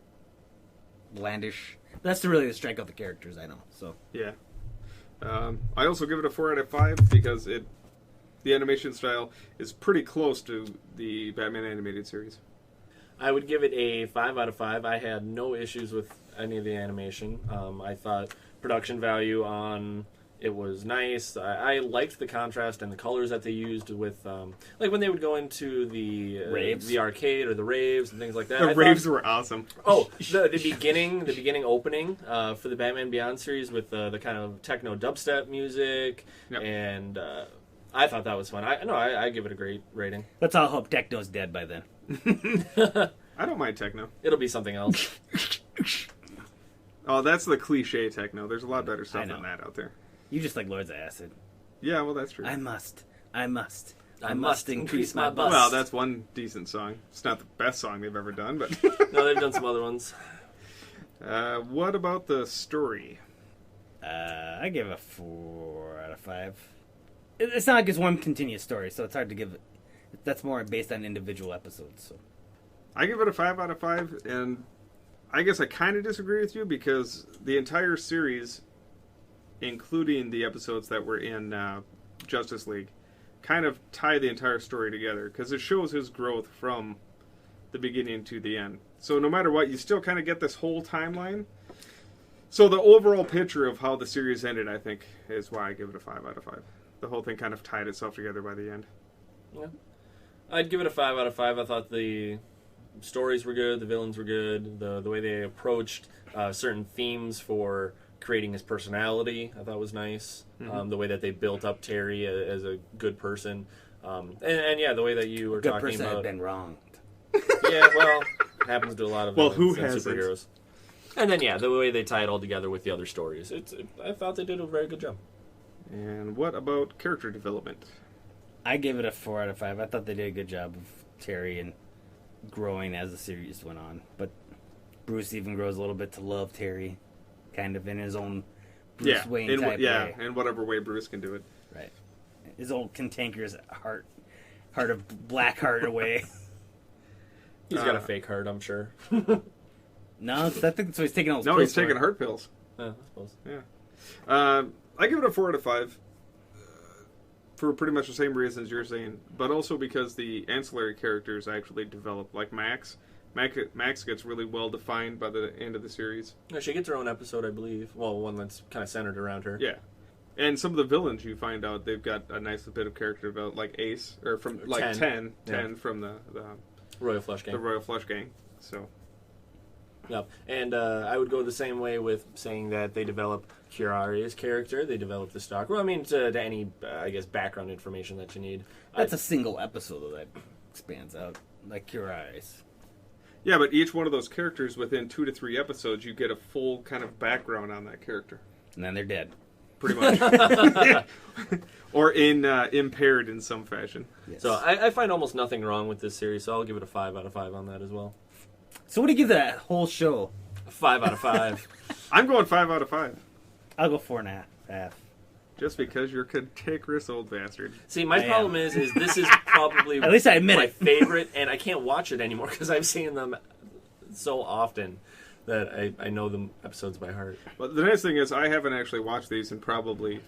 blandish. But that's really to strike out the characters, I know. So yeah. I also give it a 4 out of 5 because the animation style is pretty close to the Batman animated series. I would give it a 5 out of 5. I had no issues with any of the animation. I thought production value on it was nice. I liked the contrast and the colors that they used with, like when they would go into the raves, the arcade or the raves and things like that. The raves were awesome. Oh, the beginning opening for the Batman Beyond series with the kind of techno dubstep music, yep. And I thought that was fun. I give it a great rating. Let's all hope techno's dead by then. I don't mind techno. It'll be something else. Oh, that's the cliche techno. There's a lot better stuff than that out there. You just like Lords of Acid. Yeah, well, that's true. I must increase my bust. Well, that's one decent song. It's not the best song they've ever done, but... No, they've done some other ones. What about the story? I give it a 4 out of 5. It's not like it's one continuous story, so it's hard to give it... That's more based on individual episodes. So I give it a 5 out of 5, and I guess I kind of disagree with you because the entire series, including the episodes that were in Justice League, kind of tie the entire story together because it shows his growth from the beginning to the end. So no matter what, you still kind of get this whole timeline. So the overall picture of how the series ended, I think, is why I give it a 5 out of 5. The whole thing kind of tied itself together by the end. Yeah. I'd give it a 5 out of 5. I thought the stories were good, the villains were good, the way they approached certain themes for creating his personality, I thought was nice. Mm-hmm. The way that they built up Terry as a good person, and yeah, the way that you were good talking person about. Had been wronged. Yeah, well, happens to a lot of who and hasn't? superheroes. And then yeah, the way they tie it all together with the other stories, I thought they did a very good job. And what about character development? I gave it a 4 out of 5. I thought they did a good job of Terry and growing as the series went on. But Bruce even grows a little bit to love Terry, kind of in his own Bruce Wayne type way. Yeah, in whatever way Bruce can do it. Right. His old cantankerous heart of black heart away. He's got a fake heart, I'm sure. No, I think that's what he's taking all those pills. No, he's taking heart pills. I suppose. Yeah. I give it a 4 out of 5. for pretty much the same reasons you're saying, but also because the ancillary characters actually develop, like Max. Max gets really well defined by the end of the series. Yeah, she gets her own episode, I believe. Well, one that's kind of centered around her. Yeah. And some of the villains, you find out, they've got a nice bit of character development, like Ace, or from, like, 10 from the Royal Flush Gang. The Royal Flush Gang, so... Yeah, and I would go the same way with saying that they develop Kiraria's character, they develop the stock. Well, I mean, to any, I guess, background information that you need. That's a single episode, though, that expands out, like Kiraria's. Yeah, but each one of those characters, within 2 to 3 episodes, you get a full kind of background on that character. And then they're dead. Pretty much. Or impaired in some fashion. Yes. So I find almost nothing wrong with this series, so I'll give it a 5 out of 5 on that as well. So what do you give that whole show? 5 out of 5. I'm going 5 out of 5. I'll go 4.5. Just because you're a cantankerous old bastard. See, my problem is this is probably At least I admit my it. favorite, and I can't watch it anymore because I've seen them so often that I know the episodes by heart. But the nice thing is, I haven't actually watched these in probably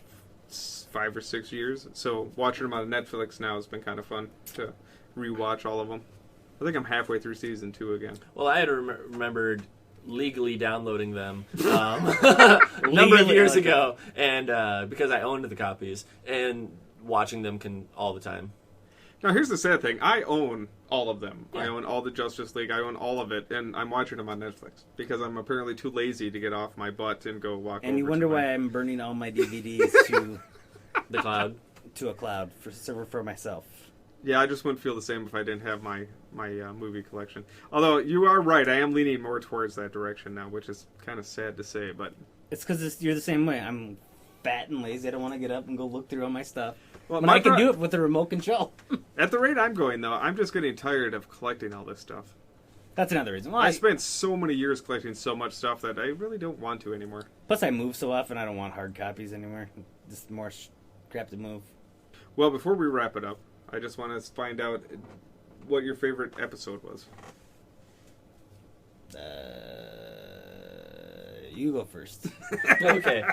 5 or 6 years. So watching them on Netflix now has been kind of fun to rewatch all of them. I think I'm halfway through season 2 again. Well, I had remembered legally downloading them a number of years ago, and because I owned the copies, and watching them all the time. Now, here's the sad thing. I own all of them. Yeah. I own all the Justice League. I own all of it, and I'm watching them on Netflix because I'm apparently too lazy to get off my butt and go walk over And you to wonder my- why I'm burning all my DVDs to The cloud. to a cloud for server for myself. Yeah, I just wouldn't feel the same if I didn't have my movie collection. Although, you are right. I am leaning more towards that direction now, which is kind of sad to say, but... It's because you're the same way. I'm fat and lazy. I don't want to get up and go look through all my stuff. Well, But I can do it with a remote control. At the rate I'm going, though, I'm just getting tired of collecting all this stuff. That's another reason why. I spent so many years collecting so much stuff that I really don't want to anymore. Plus, I move so often, I don't want hard copies anymore. Just more crap to move. Well, before we wrap it up, I just want to find out what your favorite episode was. You go first. Okay.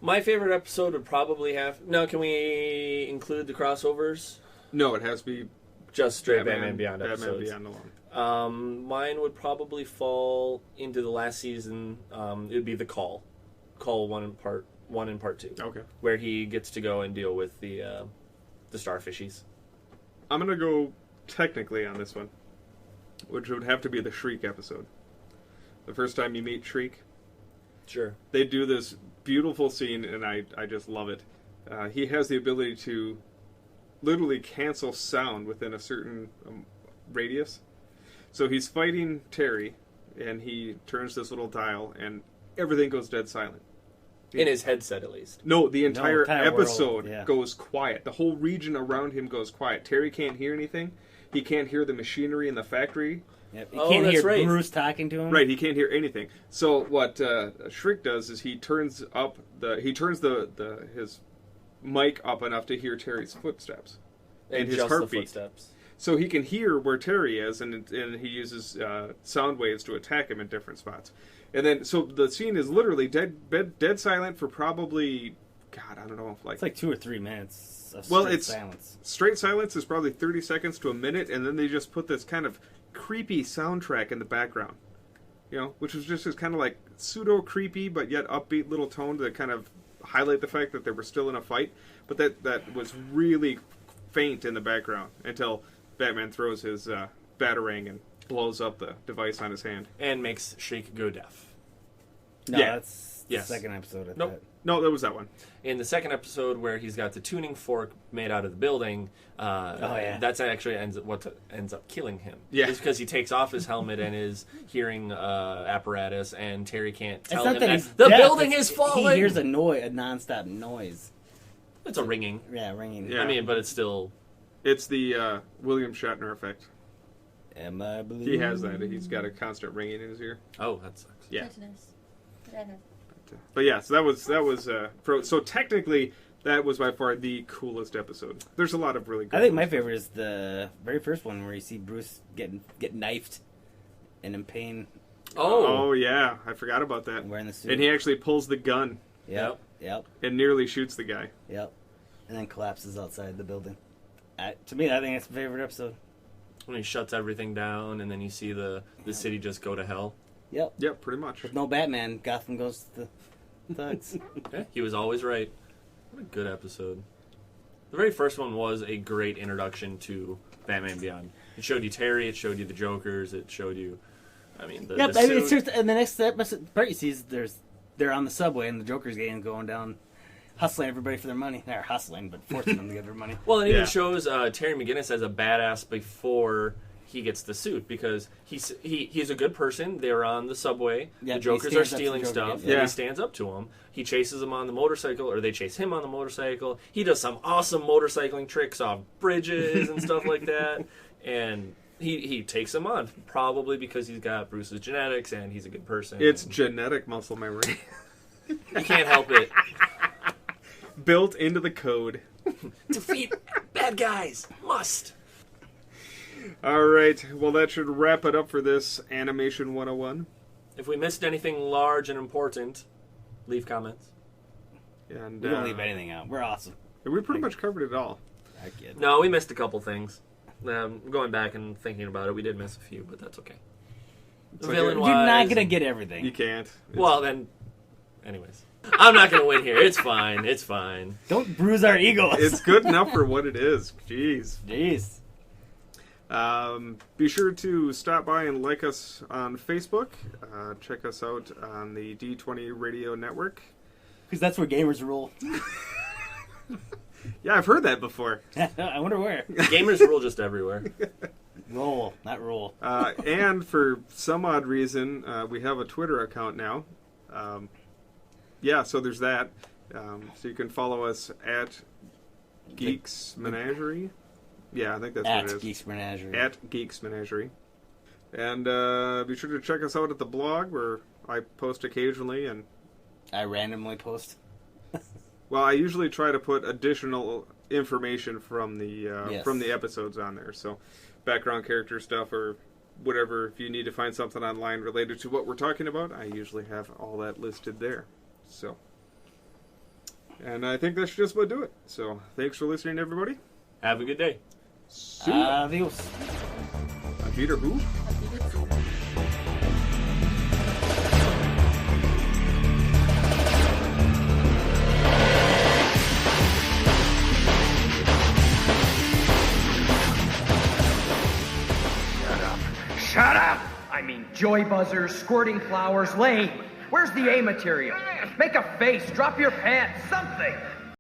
My favorite episode would probably have... Now, can we include the crossovers? No, it has to be Just straight Batman Beyond Batman episodes. Beyond alone. Mine would probably fall into the last season. It would be The Call. Call 1 and Part 2. Okay. Where he gets to go and deal with the starfishies. I'm going to go technically on this one, which would have to be the Shriek episode. The first time you meet Shriek, Sure. they do this beautiful scene, and I just love it. He has the ability to literally cancel sound within a certain radius. So he's fighting Terry, and he turns this little dial, and everything goes dead silent. In his headset, at least. No, the entire entire world, episode yeah. goes quiet. The whole region around him goes quiet. Terry can't hear anything. He can't hear the machinery in the factory. Yep. You Oh, can't that's hear right. Bruce talking to him. Right, he can't hear anything. So what Shriek does is he turns up his mic up enough to hear Terry's footsteps and his just heartbeat. the footsteps. So he can hear where Terry is, and he uses sound waves to attack him in different spots. And then, so the scene is literally dead silent for probably, God, I don't know, It's like 2 or 3 minutes of Well, straight it's- silence. straight silence is probably 30 seconds to a minute, and then they just put this kind of creepy soundtrack in the background. You know, which was just this kind of like pseudo creepy but yet upbeat little tone to kind of highlight the fact that they were still in a fight. But that was really faint in the background until Batman throws his batarang and blows up the device on his hand. And makes Shriek go deaf. No, yeah. that's Yes. the second episode of Nope. that. No, that was that one. In the second episode, where he's got the tuning fork made out of the building, yeah. that's actually what ends up killing him. Yeah. It's because he takes off his helmet and his hearing apparatus, and Terry can't tell It's not him that that he's the deaf, building it's- is falling. He hears a non-stop noise. It's a ringing. Yeah, ringing. Yeah. I mean, but it's still... It's the William Shatner effect. Am I blue? He has that. He's got a constant ringing in his ear. Oh, that sucks. Yeah. Goodness. Goodness. But yeah, so that was so technically that was by far the coolest episode. There's a lot of really good I think my ones. favorite is the very first one where you see Bruce get knifed and in pain Oh yeah, I forgot about that. wearing the suit. And he actually pulls the gun Yep. and nearly shoots the guy. Yep. and then collapses outside the building. To me, I think it's my favorite episode. When he shuts everything down, and then you see the city just go to hell. Yep. Yep, pretty much. With no Batman, Gotham goes to the thugs. Yeah, he was always right. What a good episode. The very first one was a great introduction to Batman Beyond. It showed you Terry, it showed you the Jokers, it showed you, the It's suit. just, and the next episode, part you see is they're on the subway, and the Joker's gang going down, hustling everybody for their money. They're hustling, but forcing them to get their money. Well, it even shows Terry McGinnis as a badass before he gets the suit, because he's a good person. They're on the subway. Yeah, the Jokers are stealing stuff. Yeah. And he stands up to them. He chases them on the motorcycle, or they chase him on the motorcycle. He does some awesome motorcycling tricks off bridges and stuff like that. And he takes them on, probably because he's got Bruce's genetics and he's a good person. It's genetic muscle memory. You can't help it. Built into the code. Defeat bad guys. Must. All right. Well, that should wrap it up for this Animation 101. If we missed anything large and important, leave comments. And We don't leave anything out. We're awesome. we pretty much covered it all. I kid. No, we missed a couple things. Going back and thinking about it, we did miss a few, but that's okay. Villain-wise, You're not going to get everything. You can't. Well, then, anyways. I'm not going to win here. It's fine. It's fine. Don't bruise our egos. It's good enough for what it is. Jeez. Jeez. Be sure to stop by and like us on Facebook. Check us out on the D20 Radio Network. Because that's where gamers rule. Yeah, I've heard that before. I wonder where. Gamers rule just everywhere. Roll, not rule. And for some odd reason, we have a Twitter account now. So there's that. So you can follow us at Geeks Menagerie. Yeah, I think that's what it is. At Geeks Menagerie. At Geeks Menagerie. And be sure to check us out at the blog, where I post occasionally. And I randomly post. well, I usually try to put additional information from the episodes on there. So background character stuff or whatever. If you need to find something online related to what we're talking about, I usually have all that listed there. So, and I think that should just about do it. So thanks for listening, everybody. Have a good day. Adios. Peter who? Shut up! I mean, joy buzzers, squirting flowers, lame. Where's the A material? Make a face, drop your pants, something.